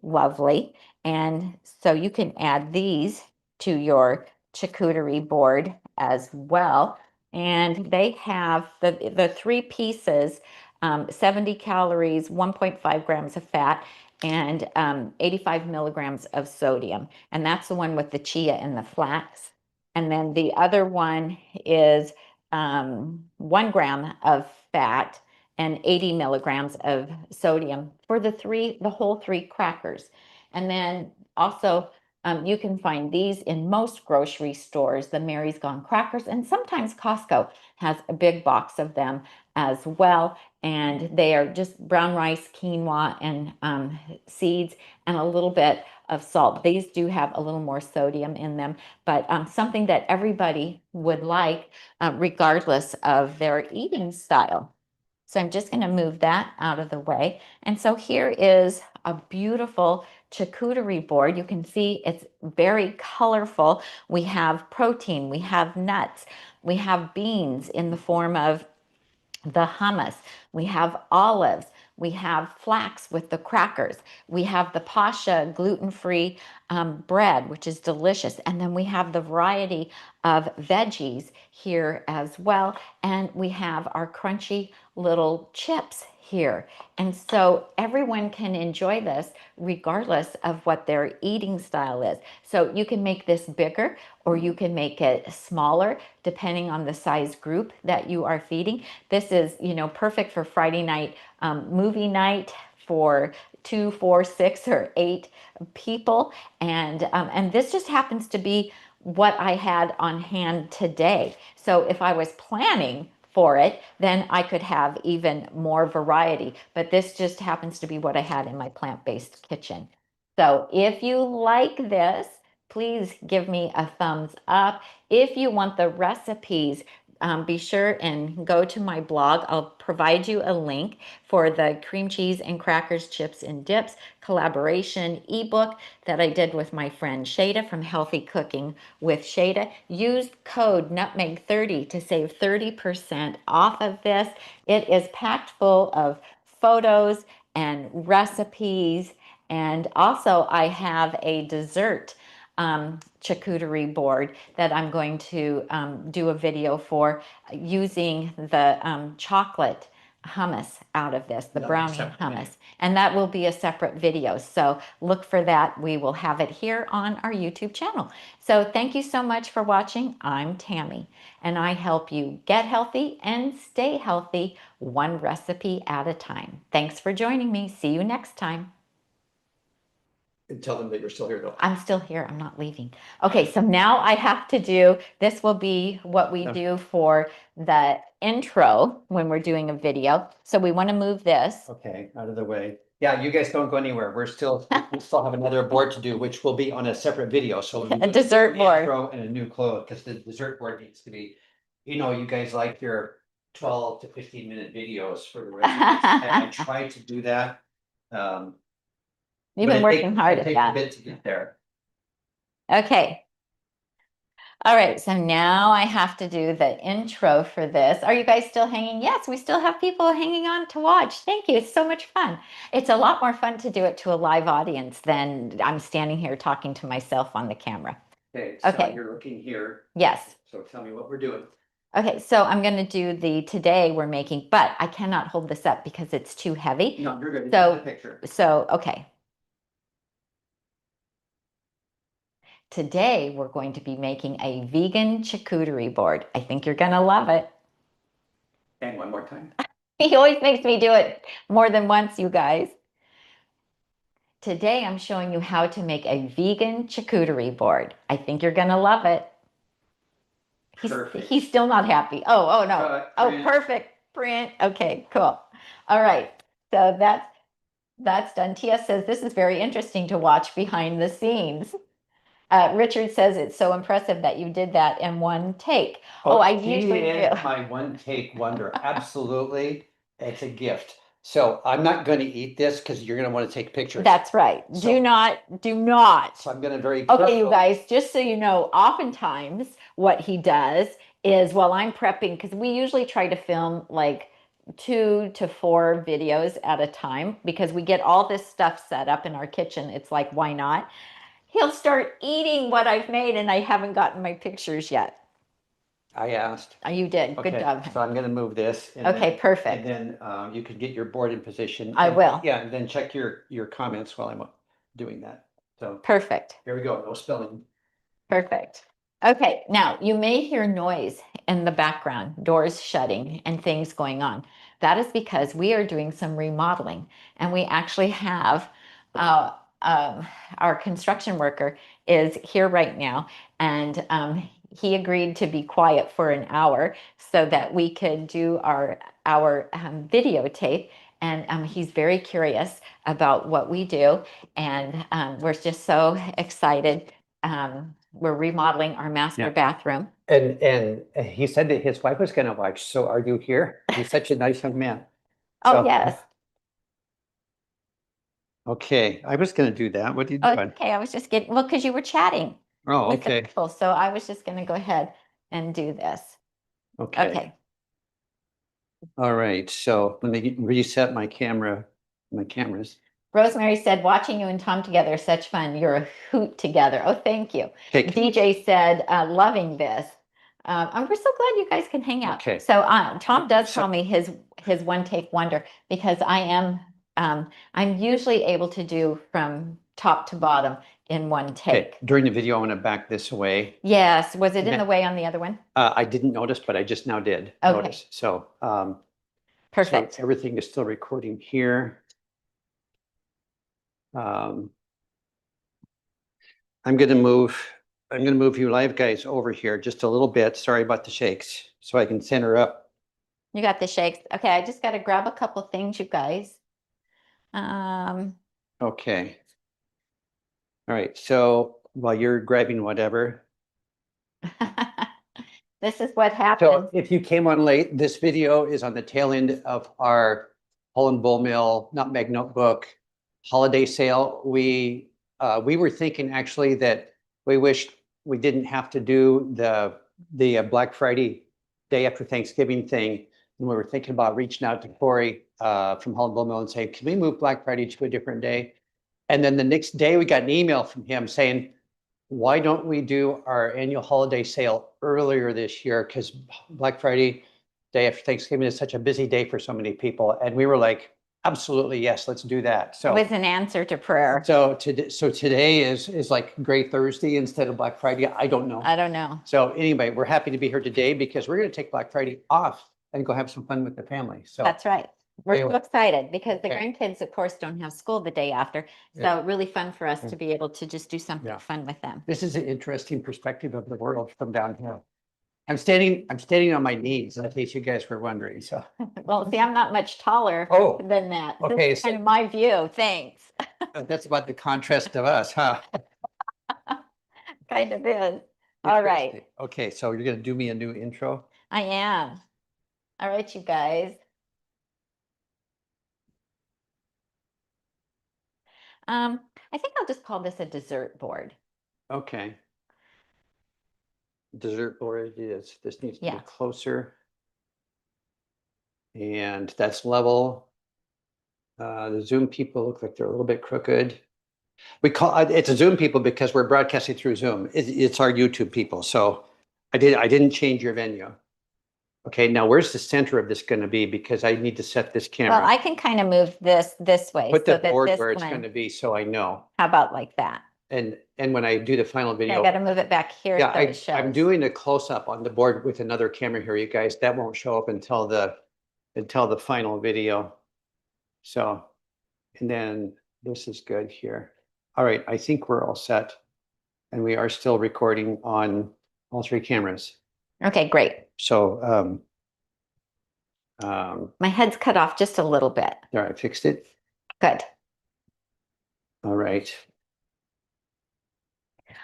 Lovely. And so you can add these to your charcuterie board as well. And they have the 3 pieces, 70 calories, 1.5 grams of fat, and 85 milligrams of sodium. And that's the one with the chia and the flax. And then the other one is 1 gram of fat and 80 milligrams of sodium for the whole 3 crackers. And then also you can find these in most grocery stores, the Mary's Gone crackers, and sometimes Costco has a big box of them as well. And they are just brown rice, quinoa, and seeds, and a little bit of salt. These do have a little more sodium in them, but something that everybody would like, regardless of their eating style. So I'm just going to move that out of the way. And so here is a beautiful charcuterie board. You can see it's very colorful. We have protein, we have nuts, we have beans in the form of the hummus, we have olives, we have flax with the crackers, we have the Pascha gluten-free bread, which is delicious, and then we have the variety of veggies here as well, and we have our crunchy little chips here. And so everyone can enjoy this regardless of what their eating style is. So you can make this bigger or you can make it smaller depending on the size group that you are feeding. This is, perfect for Friday night movie night for 2, 4, 6, or 8 people. And this just happens to be what I had on hand today. So if I was planning for it, then I could have even more variety. But this just happens to be what I had in my plant-based kitchen. So if you like this, please give me a thumbs up. If you want the recipes, be sure and go to my blog. I'll provide you a link for the cream cheese and crackers, chips and dips collaboration ebook that I did with my friend Shada from Healthy Cooking with Shada. Use code NUTMEG30 to save 30% off of this. It is packed full of photos and recipes. And also I have a dessert charcuterie board that I'm going to do a video for using the chocolate hummus out of this, the brownie hummus. And that will be a separate video. So look for that. We will have it here on our YouTube channel. So thank you so much for watching. I'm Tami, and I help you get healthy and stay healthy one recipe at a time. Thanks for joining me. See you next time. And tell them that you're still here though. I'm still here. I'm not leaving. Okay, so now I have to do, this will be what we do for the intro when we're doing a video. So we want to move this. Okay, out of the way. Yeah, you guys don't go anywhere. We still have another board to do, which will be on a separate video, so. A dessert board. Intro and a new clothes, because the dessert board needs to be, you guys like your 12 to 15-minute videos for the recipes. And I try to do that. You've but been it working hard it at takes a that. bit to get there. Okay. All right, so now I have to do the intro for this. Are you guys still hanging? Yes, we still have people hanging on to watch. Thank you. It's so much fun. It's a lot more fun to do it to a live audience than I'm standing here talking to myself on the camera. Okay, so Okay. you're looking here. Yes. So tell me what we're doing. Okay, so I'm going to do the today we're making, but I cannot hold this up because it's too heavy. No, you're good. So- It's a picture. So, okay. Today we're going to be making a vegan charcuterie board. I think you're going to love it. And one more time. He always makes me do it more than once, you guys. Today I'm showing you how to make a vegan charcuterie board. I think you're going to love it. Perfect. He's still not happy. Oh no. Cut, Oh, print. perfect. Print. Okay, cool. All right. So that's done. Tia says this is very interesting to watch behind the scenes. Richard says it's so impressive that you did that in one take. Oh, I usually do. My one take wonder. Absolutely. It's a gift. So I'm not going to eat this because you're going to want to take pictures. That's right. So- Do not. So I'm going to very Okay, you careful- guys, just so you know, oftentimes what he does is while I'm prepping, because we usually try to film like 2 to 4 videos at a time because we get all this stuff set up in our kitchen. It's like, why not? He'll start eating what I've made and I haven't gotten my pictures yet. I asked. Oh, you did. Good Okay, job. so I'm going to move this. And Okay, then, perfect. And then you can get your board in position. I and- will. Yeah, and then check your comments while I'm doing that. So Perfect. here we go. No spelling. Perfect. Okay, now you may hear noise in the background, doors shutting and things going on. That is because we are doing some remodeling and we actually have our construction worker is here right now and he agreed to be quiet for an hour so that we could do our videotape. And he's very curious about what we do. And we're just so excited. We're remodeling our master Yeah. bathroom. And he said that his wife was going to watch. So are you here? He's such a nice young man. Oh, So- yes. Okay, I was going to do that. What are you doing? Okay, I was just getting, well, because you were chatting Oh, with the okay. people. So I was just going to go ahead and do this. Okay. Okay. All right. So let me reset my cameras. Rosemary said, watching you and Tom together is such fun. You're a hoot together. Oh, thank you. Okay. DJ said, loving this. We're so glad you guys can hang out. Okay. So Tom does So- call me his one take wonder because I'm usually able to do from top to bottom in one Okay. take. During the video, I want to back this away. Yes. Was it in Okay. the way on the other one? I didn't notice, but I just now did Okay. notice. So, Perfect. so everything is still recording here. I'm going to move you live guys over here just a little bit. Sorry about the shakes, so I can center up. You got the shakes. Okay, I just got to grab a couple things, you guys. Okay. All right. So while you're grabbing whatever. This is what So happens. if you came on late, this video is on the tail end of our Holland Bowl Mill Nutmeg Notebook holiday sale. We were thinking actually that we wished we didn't have to do the Black Friday day after Thanksgiving thing. And we were thinking about reaching out to Kory from Holland Bowl Mill and saying, can we move Black Friday to a different day? And then the next day we got an email from him saying, why don't we do our annual holiday sale earlier this year? Because Black Friday, day after Thanksgiving, is such a busy day for so many people. And we were like, absolutely, yes, let's do that. So With an answer to prayer. so today is like Gray Thursday instead of Black Friday. I don't know. I don't know. So anyway, we're happy to be here today because we're going to take Black Friday off and go have some fun with the family. So That's right. We're so Anyway. excited because the Okay. grandkids, of course, don't have school the day after. So Yeah. really fun for us to be able to just do something Yeah. fun with them. this is an interesting perspective of the world from down here. I'm standing on my knees in case you guys were wondering, so. Well, see, I'm not much taller Oh, than that. This okay, is kind so- of my view. Thanks. That's about the contrast of us, huh? Kind of is. All right. Interesting. Okay, so you're gonna do me a new intro? I am. All right, you guys. I think I'll just call this a dessert board. Okay. Dessert board, yes, this needs to be Yeah. closer. And that's level. The Zoom people look like they're a little bit crooked. It's a Zoom people because we're broadcasting through Zoom. It's our YouTube people. So I didn't change your venue. Okay, now where's the center of this going to be? Because I need to set this Well, camera. I can kind of move this way Put so the that board this where it's one, going to be so I know. how about like that? And when I do the final Okay, video, I got to move it back here yeah, so it shows. I'm doing a close-up on the board with another camera here, you guys. That won't show up until the final video. So, and then this is good here. All right, I think we're all set. And we are still recording on all three cameras. Okay, great. So, My head's cut off just a little bit. there, I fixed it. Good. All right.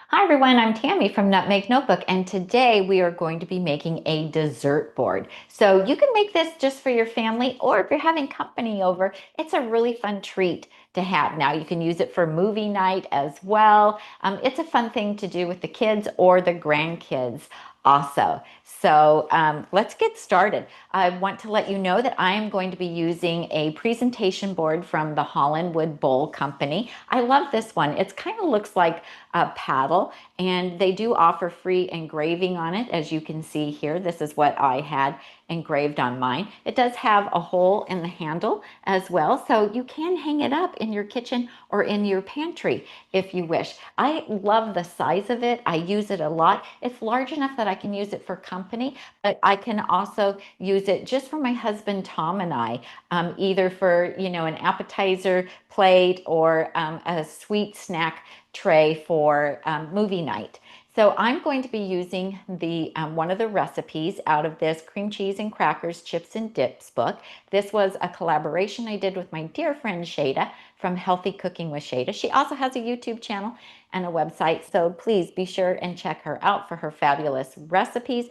Hi everyone, I'm Tami from Nutmeg Notebook, and today we are going to be making a dessert board. So you can make this just for your family, or if you're having company over, it's a really fun treat to have. Now you can use it for movie night as well. It's a fun thing to do with the kids or the grandkids also. So let's get started. I want to let you know that I am going to be using a presentation board from the Holland Bowl Company. I love this one. It kind of looks like a paddle, and they do offer free engraving on it. As you can see here, this is what I had engraved on mine. It does have a hole in the handle as well, so you can hang it up in your kitchen or in your pantry if you wish. I love the size of it. I use it a lot. It's large enough that I can use it for company, but I can also use it just for my husband Tom and I, either for, you know, an appetizer plate or a sweet snack tray for movie night. So I'm going to be using the one of the recipes out of this cream cheese and crackers, chips and dips book. This was a collaboration I did with my dear friend Shada from Healthy Cooking with Shada. She also has a YouTube channel and a website, so please be sure and check her out for her fabulous recipes.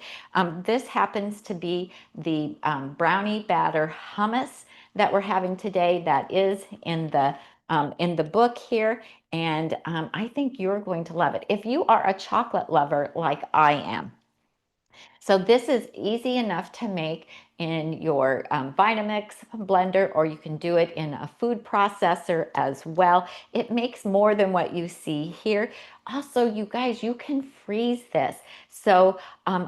This happens to be the brownie batter hummus that we're having today. That is in the book here, and I think you're going to love it if you are a chocolate lover like I am. So this is easy enough to make in your Vitamix blender, or you can do it in a food processor as well. It makes more than what you see here. Also, you guys, you can freeze this. So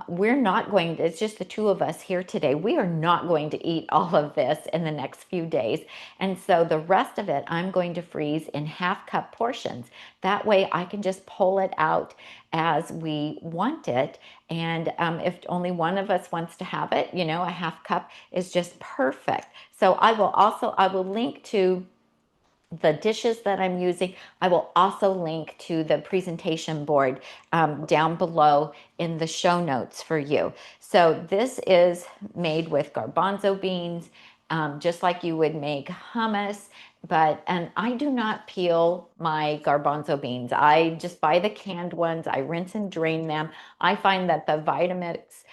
we're not going to, it's just the two of us here today. We are not going to eat all of this in the next few days. And so the rest of it, I'm going to freeze in half-cup portions. That way I can just pull it out as we want it. And if only one of us wants to have it, you know, a half cup is just perfect. So I will link to the dishes that I'm using. I will also link to the presentation board down below in the show notes for you. So this is made with garbanzo beans, just like you would make hummus. And I do not peel my garbanzo beans. I just buy the canned ones. I rinse and drain them. I find that the Vitamix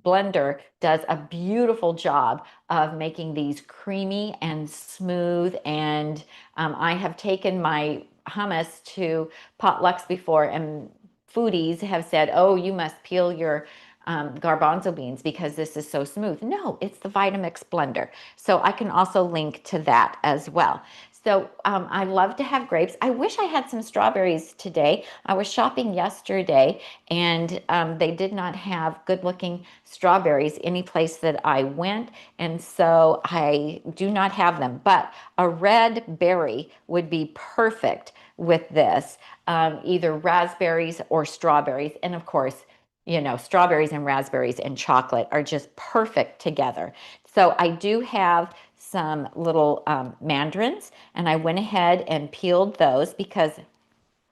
blender does a beautiful job of making these creamy and smooth. And I have taken my hummus to potlucks before, and foodies have said, oh, you must peel your garbanzo beans because this is so smooth. No, it's the Vitamix blender. So I can also link to that as well. So I love to have grapes. I wish I had some strawberries today. I was shopping yesterday, and they did not have good looking strawberries any place that I went. And so I do not have them, but a red berry would be perfect with this, either raspberries or strawberries. And of course, you know, strawberries and raspberries and chocolate are just perfect together. So I do have some little mandarins, and I went ahead and peeled those because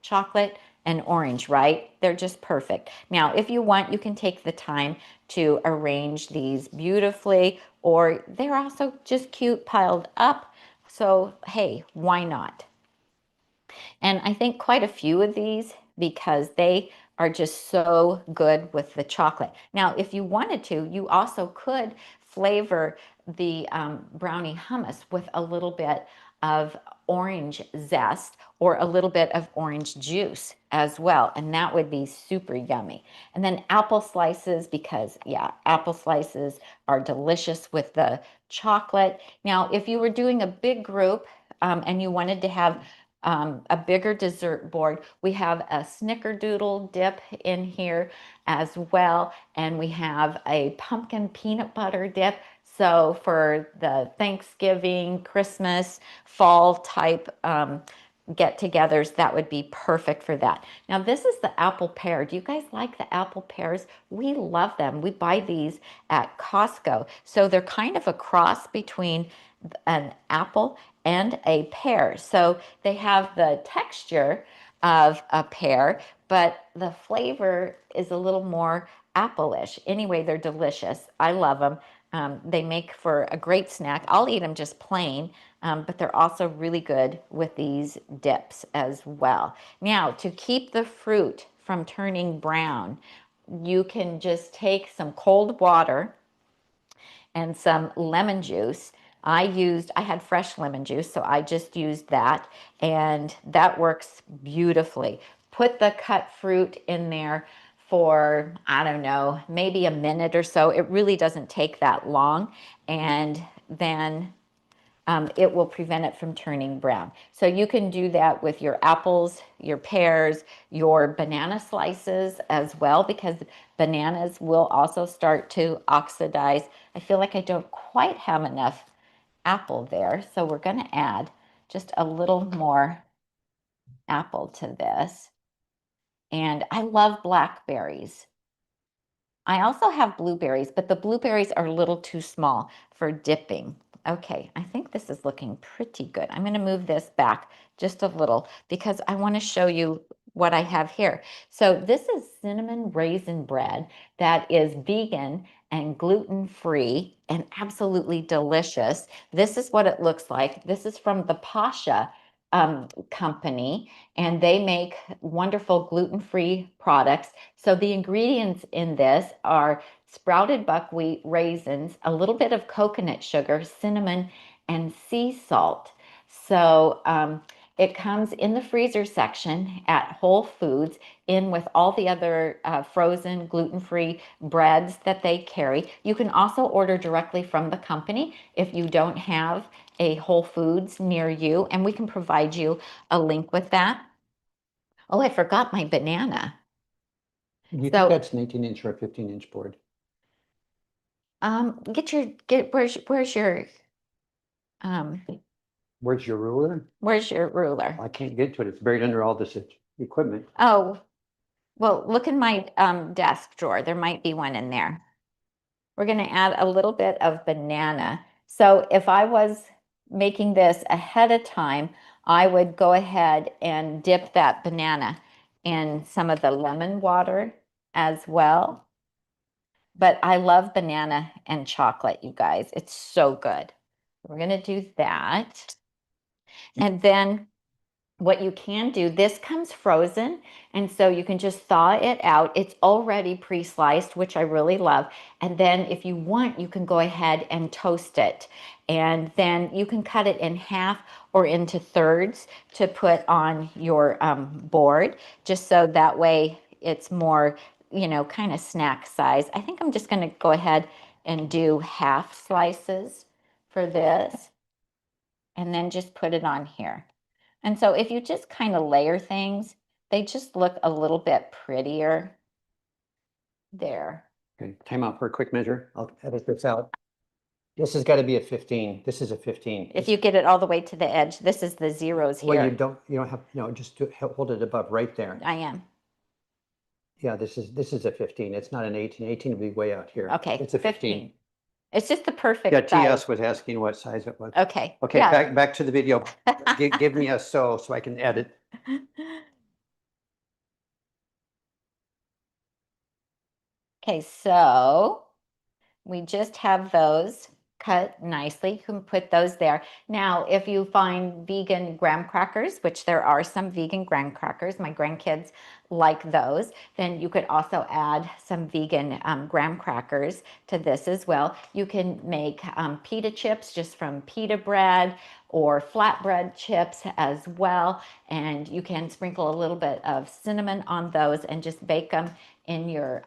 chocolate and orange, right? They're just perfect. Now, if you want, you can take the time to arrange these beautifully, or they're also just cute piled up. So, hey, why not? And I think quite a few of these because they are just so good with the chocolate. Now, if you wanted to, you also could flavor the brownie hummus with a little bit of orange zest or a little bit of orange juice as well. And that would be super yummy. And then apple slices, because yeah, apple slices are delicious with the chocolate. Now, if you were doing a big group and you wanted to have a bigger dessert board, we have a snickerdoodle dip in here as well. And we have a pumpkin peanut butter dip. So for the Thanksgiving, Christmas, fall type get-togethers, that would be perfect for that. Now, this is the apple pear. Do you guys like the apple pears? We love them. We buy these at Costco. So they're kind of a cross between an apple and a pear. So they have the texture of a pear, but the flavor is a little more apple-ish. Anyway, they're delicious. I love them. They make for a great snack. I'll eat them just plain, but they're also really good with these dips as well. Now, to keep the fruit from turning brown, you can just take some cold water and some lemon juice. I had fresh lemon juice, so I just used that, and that works beautifully. Put the cut fruit in there for, I don't know, maybe a minute or so. It really doesn't take that long, and then it will prevent it from turning brown. So you can do that with your apples, your pears, your banana slices as well, because bananas will also start to oxidize. I feel like I don't quite have enough apple there, so we're going to add just a little more apple to this. And I love blackberries. I also have blueberries, but the blueberries are a little too small for dipping. Okay, I think this is looking pretty good. I'm going to move this back just a little because I want to show you what I have here. So this is cinnamon raisin bread that is vegan and gluten-free and absolutely delicious. This is what it looks like. This is from the Pasha company, and they make wonderful gluten-free products. So the ingredients in this are sprouted buckwheat, raisins, a little bit of coconut sugar, cinnamon, and sea salt. So it comes in the freezer section at Whole Foods in with all the other frozen gluten-free breads that they carry. You can also order directly from the company if you don't have a Whole Foods near you, and we can provide you a link with that. Oh, I forgot my banana. Do you So- think that's an 18-inch or a 15-inch board? Where's your Where's your ruler? ruler? I can't get to it. It's buried under all this equipment. Oh, well, look in my desk drawer. There might be one in there. We're going to add a little bit of banana. So if I was making this ahead of time, I would go ahead and dip that banana in some of the lemon water as well. But I love banana and chocolate, you guys. It's so good. We're going to do that. And then what you can do, this comes frozen, and so you can just thaw it out. It's already pre-sliced, which I really love. And then if you want, you can go ahead and toast it. And then you can cut it in half or into thirds to put on your board, just so that way it's more, kind of snack size. I think I'm just going to go ahead and do half slices for this, and then just put it on here. And so if you just kind of layer things, they just look a little bit prettier there. Okay, time out for a quick measure. I'll edit this out. This has got to be a 15. This is a 15. If you get it all the way to the edge, this is the zeros Well, you here. don't have, just hold it above right there. I am. Yeah, this is a 15. It's not an 18. 18 would be way out here. Okay, It's a 15. It's just the perfect Yeah, size. TS was asking what size it was. Okay. Okay, yeah. back to the video. Give me a so I can edit. Okay, so we just have those cut nicely. You can put those there. Now, if you find vegan graham crackers, which there are some vegan graham crackers, my grandkids like those, then you could also add some vegan graham crackers to this as well. You can make pita chips just from pita bread or flatbread chips as well. And you can sprinkle a little bit of cinnamon on those and just bake them in your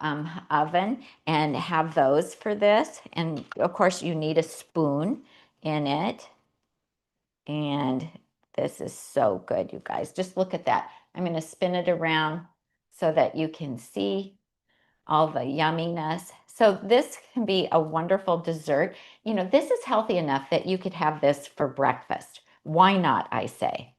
oven and have those for this. And of course you need a spoon in it. And this is so good, you guys. Just look at that. I'm going to spin it around so that you can see all the yumminess. So this can be a wonderful dessert. You know, this is healthy enough that you could have this for breakfast. Why not, I say,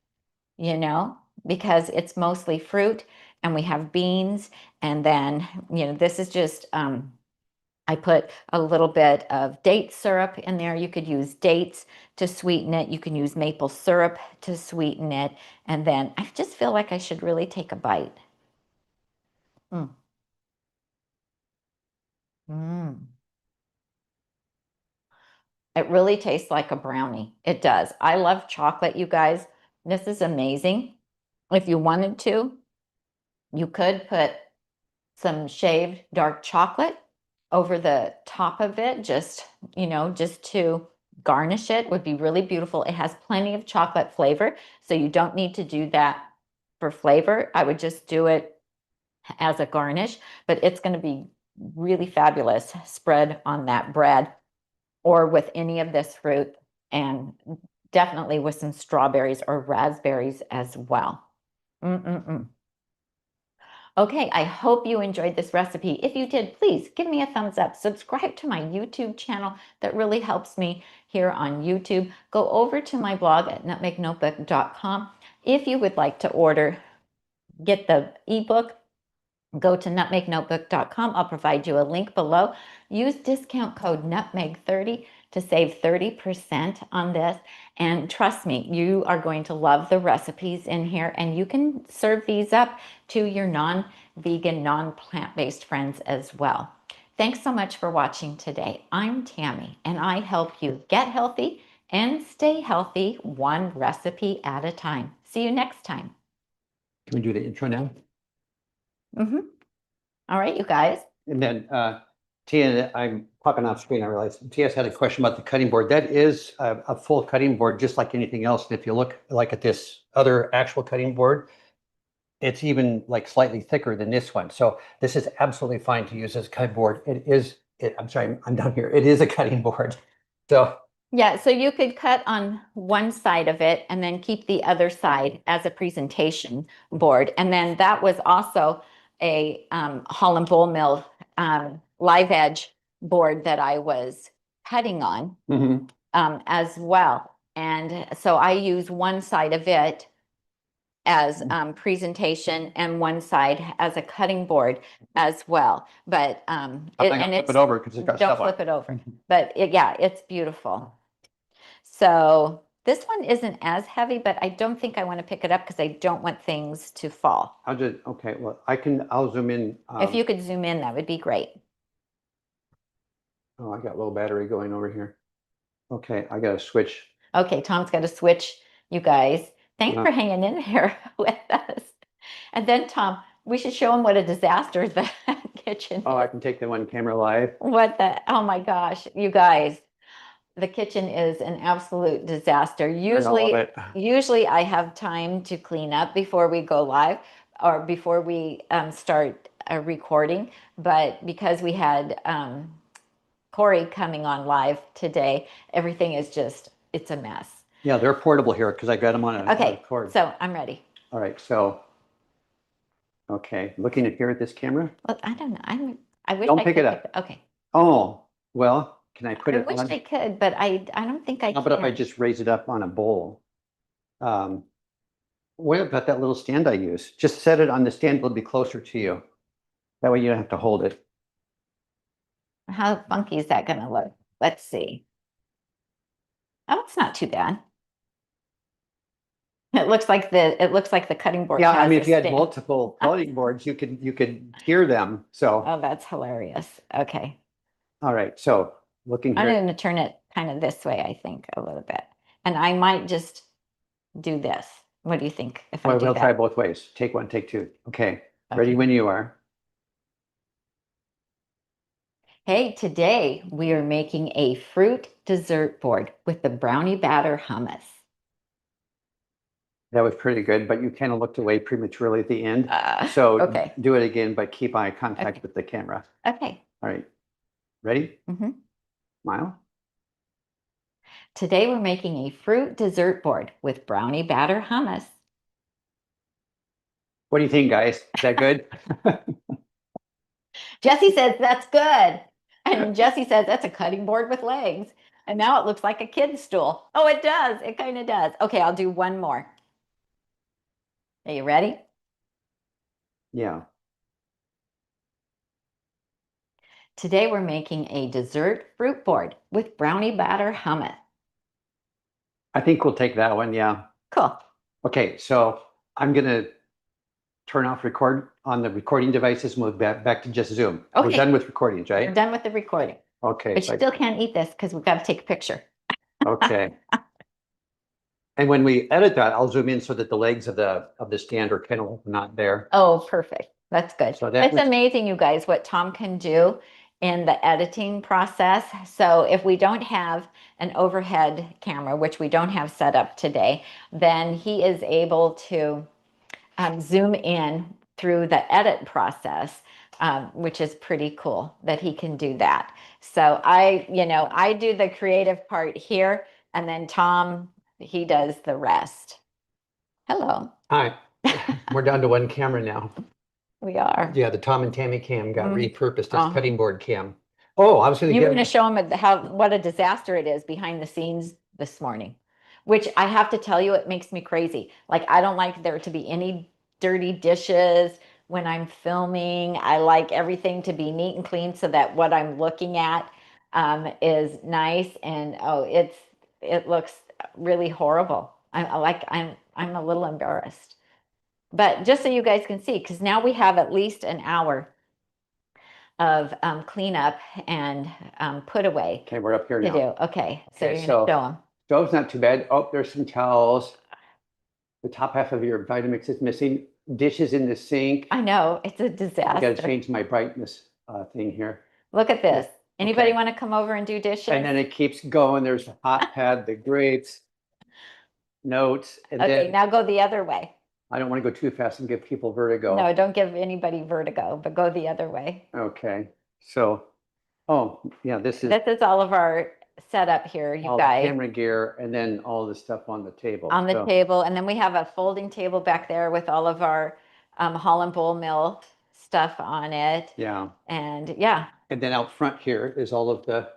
you know, because it's mostly fruit and we have beans. And then, you know, this is just, I put a little bit of date syrup in there. You could use dates to sweeten it. You can use maple syrup to sweeten it. And then I just feel like I should really take a bite. Mm. Mm. It really tastes like a brownie. It does. I love chocolate, you guys. This is amazing. If you wanted to, you could put some shaved dark chocolate over the top of it, just, you know, just to garnish it would be really beautiful. It has plenty of chocolate flavor, so you don't need to do that for flavor. I would just do it as a garnish, but it's going to be really fabulous spread on that bread or with any of this fruit, and definitely with some strawberries or raspberries as well. Mm-mm-mm. Okay, I hope you enjoyed this recipe. If you did, please give me a thumbs up. Subscribe to my YouTube channel. That really helps me here on YouTube. Go over to my blog at nutmegnotebook.com. If you would like to get the ebook, go to nutmegnotebook.com. I'll provide you a link below. Use discount code NUTMEG30 to save 30% on this. And trust me, you are going to love the recipes in here, and you can serve these up to your non-vegan, non-plant-based friends as well. Thanks so much for watching today. I'm Tami, and I help you get healthy and stay healthy one recipe at a time. See you next time. Can we do the intro now? All right, you guys. And then Tia, I'm popping off screen, I realize. Tia's had a question about the cutting board. That is a full cutting board, just like anything else. And if you look like at this other actual cutting board, it's even like slightly thicker than this one. So this is absolutely fine to use as a cutting board. I'm sorry, I'm down here. It is a cutting board. So yeah, so you could cut on one side of it and then keep the other side as a presentation board. And then that was also a Holland Bowl Mill live edge board that I was cutting on as well. And so I use one side of it as presentation and one side as a cutting board as well. But flip it over because it's got don't stuff on it. flip it over. But yeah, it's beautiful. So this one isn't as heavy, but I don't think I want to pick it up because I don't want things to fall. Okay, well, I'll zoom in. If you could zoom in, that would be great. Oh, I got low battery going over here. Okay, I got to switch. Okay, Tom's got to switch, you guys. Thanks for hanging in here with us. And then, Tom, we should show him what a disaster the kitchen is. Oh, I can take the one camera live. Oh my gosh, you guys. The kitchen is an absolute disaster. Usually I have time to clean up before we go live or before we start recording. But because we had Kory coming on live today, everything is it's a mess. Yeah, they're portable here because I got them on a cord. So I'm ready. All right, so, okay, looking at here at this camera. Well, I don't know. I wish Don't I pick could it up. Okay. Oh, well, can I put I it wish on? I could, but I don't think I How can. about if I just raise it up on a bowl? What about that little stand I use? Just set it on the stand, it'll be closer to you. That way you don't have to hold it. How funky is that going to look? Let's see. Oh, it's not too bad. It looks like the cutting board Yeah, I has mean, a if you had stand. multiple cutting boards, you could tier them. So, Oh, that's hilarious. Okay. all right. So looking I'm here, going to turn it kind of this way, I think, a little bit. And I might just do this. What do you think if I well, do we'll try that? both ways. Take one, take two. Okay. Ready Okay. when you are. Hey, today we are making a fruit dessert board with the brownie batter hummus. That was pretty good, but you kind of looked away prematurely at the end. So Okay. do it again, but keep eye contact Okay. with the camera. Okay. All right. Ready? Mhm. Smile. Today we're making a fruit dessert board with brownie batter hummus. What do you think, guys? Is that good? Jesse says that's good. And Jesse says that's a cutting board with legs. And now it looks like a kid's stool. Oh, it does. It kind of does. Okay, I'll do one more. Are you ready? Yeah. Today we're making a dessert fruit board with brownie batter hummus. I think we'll take that one. Yeah. Cool. Okay. So I'm going to turn off record on the recording devices and we'll back to just Zoom. We're Okay. done with recordings, We're right? done with the recording. Okay. But you still can't eat this because we've got to take a picture. Okay. And when we edit that, I'll zoom in so that the legs of the stand are kind of not there. Oh, perfect. That's good. So that It's was- amazing, you guys, what Tom can do in the editing process. So if we don't have an overhead camera, which we don't have set up today, then he is able to zoom in through the edit process, which is pretty cool that he can do that. So I do the creative part here, and then Tom, he does the rest. Hello. Hi. We're down to one camera now. We are. Yeah, the Tom and Tammy cam got repurposed as Oh. cutting board cam. Oh, I was going to You were give. going to show them what a disaster it is behind the scenes this morning, which I have to tell you, it makes me crazy. Like, I don't like there to be any dirty dishes when I'm filming. I like everything to be neat and clean so that what I'm looking at is nice. And it looks really horrible. I'm a little embarrassed. But just so you guys can see, because now we have at least an hour of cleanup and put away Okay, we're up here to now. do. Okay, so Okay, you're so- going to show them. Stove's not too bad. Oh, there's some towels. The top half of your Vitamix is missing. Dishes in the sink. I know, it's a I got to disaster. change my brightness thing here. Look at this. Anybody Okay. want to come over and do dishes? And then it keeps going. There's the hot pad, the grapes, notes, and Okay, then now go the other way. I don't want to go too fast and give people vertigo. No, don't give anybody vertigo, but go the other way. Okay, so, oh, yeah, this is This is all of our setup here, you all the guys, camera gear and then all the stuff on the table. on the So, table. And then we have a folding table back there with all of our Holland Bowl Mill stuff on it. yeah, And yeah, and then out front here is all of the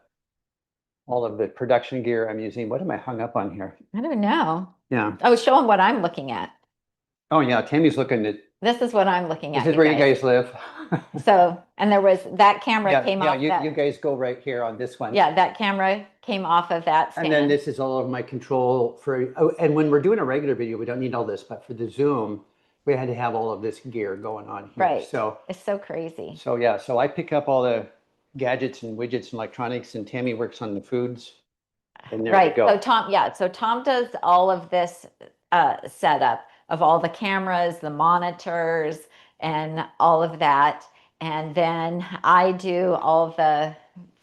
production gear I'm using. What am I hung up on here? I don't know. Yeah. Oh, show them what I'm looking at. Oh, yeah, Tammy's looking at, This is what I'm looking at. this is where you guys live. So, and there was, that camera Yeah, came yeah, off you that, guys go right here on this one. yeah, that camera came off of that And then stand. this is all of my control for, oh, and when we're doing a regular video, we don't need all this, but for the Zoom, we had to have all of this gear going on here. Right. So, It's so crazy. so yeah, so I pick up all the gadgets and widgets and electronics and Tammy works on the foods. And there we Right. go. So Tom does all of this setup of all the cameras, the monitors, and all of that. And then I do all the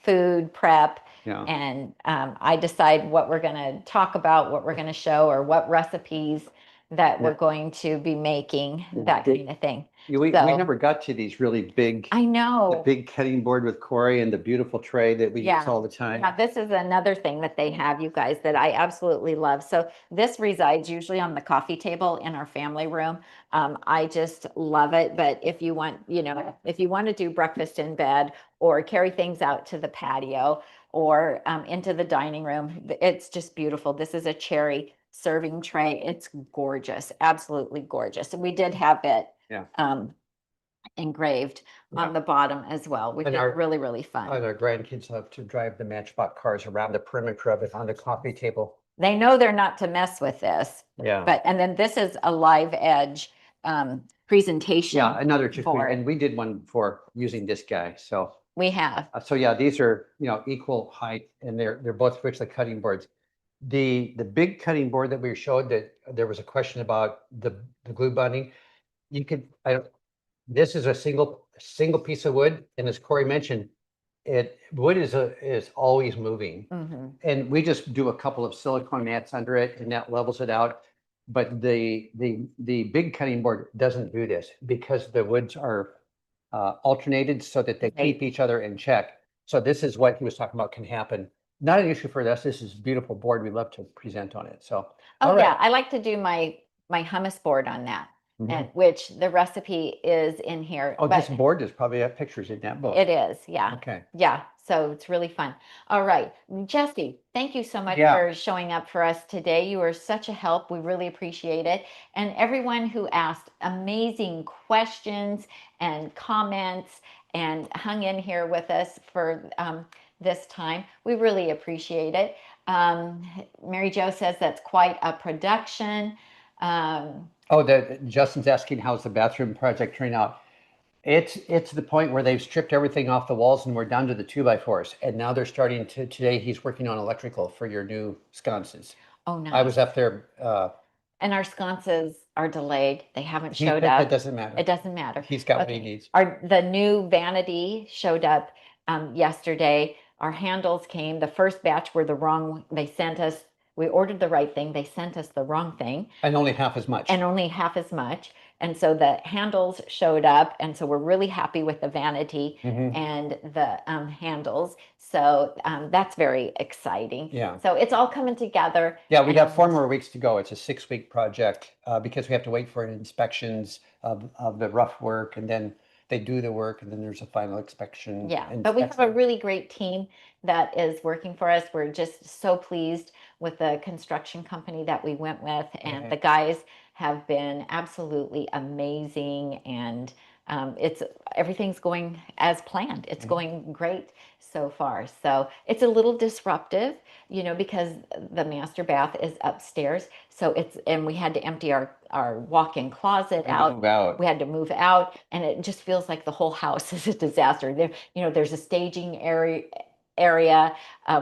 food prep. Yeah. And I decide what we're going to talk about, what we're going to show, or what recipes that we're going to be making, that kind of thing. We So- never got to these really big, I the know. big cutting board with Kory and the beautiful tray that we Yeah. use all the time. Now, this is another thing that they have, you guys, that I absolutely love. So this resides usually on the coffee table in our family room. I just love it. But if you want, if you want to do breakfast in bed or carry things out to the patio or into the dining room, it's just beautiful. This is a cherry serving tray. It's gorgeous, absolutely gorgeous. And we did have it Yeah. engraved on the bottom as well, which And is our- really fun. And our grandkids love to drive the Matchbox cars around the perimeter of it on the coffee table. they know they're not to mess with this. Yeah. But, and then this is a live edge presentation. Yeah, another trick. board. And we did one before using this guy. So We have. so yeah, these are, you know, equal height, and they're both richly cutting boards. The big cutting board that we showed, that there was a question about the glue bonding. You could, this is a single piece of wood, and as Kory mentioned, wood is always moving. Mhm. And we just do a couple of silicone mats under it, and that levels it out. But the big cutting board doesn't do this, because the woods are alternated so that they keep each other in check. So this is what he was talking about can happen. Not an issue for us. This is a beautiful board. We love to present on it. So Oh yeah, I like to do my hummus board on that, and which the recipe is in here. Oh, this board is probably have pictures in that book. It is, yeah. Okay. Yeah, so it's really fun. All right, Jesse, thank you so much for showing up for us today. You are such a help. We really appreciate it. And everyone who asked amazing questions and comments and hung in here with us for this time, we really appreciate it. Mary Jo says that's quite a production. Justin's asking how's the bathroom project turning out. It's the point where they've stripped everything off the walls and we're down to the 2x4s. And now they're starting to, today he's working on electrical for your new sconces. Oh, nice. I was up there. And our sconces are delayed. They haven't showed up. It doesn't matter. It doesn't matter. He's got what he needs. The new vanity showed up yesterday. Our handles came. The first batch were the wrong. They sent us. We ordered the right thing. They sent us the wrong thing. And only half as much. And so the handles showed up. And so we're really happy with the vanity and the handles. So that's very exciting. Yeah. So it's all coming together. Yeah, we have 4 more weeks to go. It's a 6-week project because we have to wait for inspections of the rough work, and then they do the work, and then there's a final inspection. Yeah, but we have a really great team that is working for us. We're just so pleased with the construction company that we went with, and the guys have been absolutely amazing, and everything's going as planned. It's going great so far. So it's a little disruptive, you know, because the master bath is upstairs. So and we had to empty our walk-in closet out. We had to move out, and it just feels like the whole house is a disaster. There, you know, there's a staging area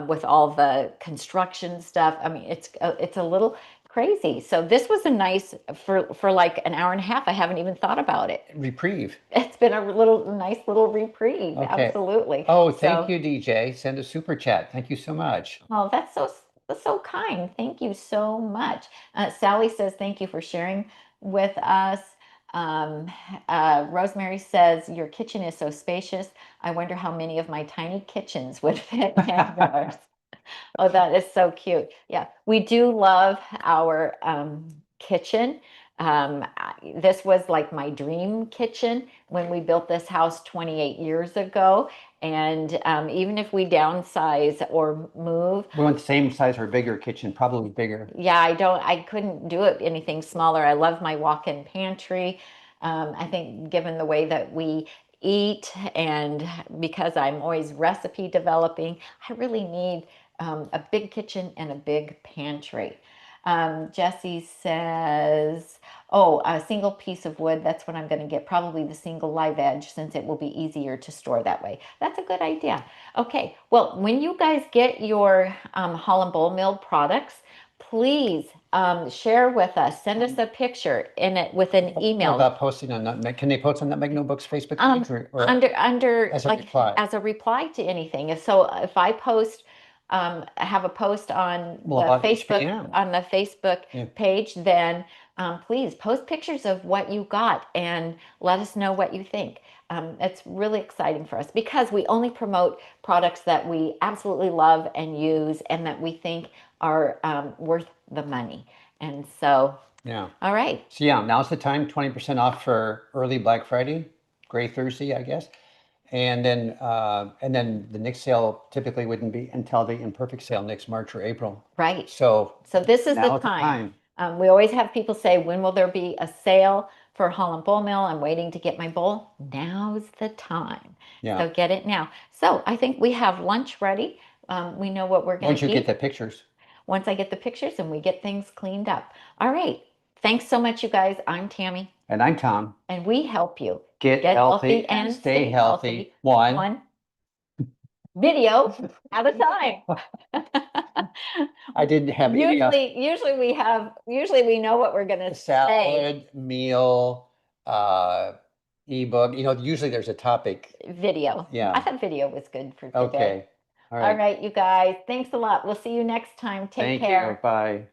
with all the construction stuff. I mean, it's a little crazy. So this was a nice, for like an hour and a half, I haven't even thought about it. Reprieve. It's been a nice little reprieve. Okay. Absolutely. Oh, thank you, DJ. Send a super chat. Thank you so much. Oh, that's so kind. Thank you so much. Sally says, thank you for sharing with us. Rosemary says, your kitchen is so spacious. I wonder how many of my tiny kitchens would fit in yours. Oh, that is so cute. Yeah, we do love our kitchen. This was like my dream kitchen when we built this house 28 years ago. And even if we downsize or move, we want the same size or bigger kitchen, probably bigger. Yeah, I couldn't do it anything smaller. I love my walk-in pantry. I think given the way that we eat, and because I'm always recipe developing, I really need a big kitchen and a big pantry. Jesse says, oh, a single piece of wood, that's what I'm going to get, probably the single live edge, since it will be easier to store that way. That's a good idea. Okay, well, when you guys get your Holland Bowl Mill products, please share with us. Send us a picture in it with an email. About posting on Nutmeg. Can they post on Nutmeg Notebook's Facebook page? Or under as a like reply? As a reply to anything. If I post, have a post on the Facebook page, then please post pictures of what you got and let us know what you think. It's really exciting for us because we only promote products that we absolutely love and use and that we think are worth the money. And so, yeah. All right. So yeah, now's the time, 20% off for early Black Friday, Gray Thursday, I guess. And then the next sale typically wouldn't be until the imperfect sale next March or April. Right. So this is the time. We always have people say, when will there be a sale for Holland Bowl Mill? I'm waiting to get my bowl. Now's the time. Yeah. So get it now. So I think we have lunch ready. We know what we're going to eat. Once you get the pictures. once I get the pictures and we get things cleaned up. All right. Thanks so much, you guys. I'm Tammy, And I'm Tom. and we help you Get healthy and stay healthy. One video at a time. I didn't have any Usually we know what we're gonna say. salad, meal, ebook. Usually there's a topic. Video. Yeah. I thought video was good for today. Okay. All right, you guys. Thanks a lot. We'll see you next time. Take Thank care. you. Bye.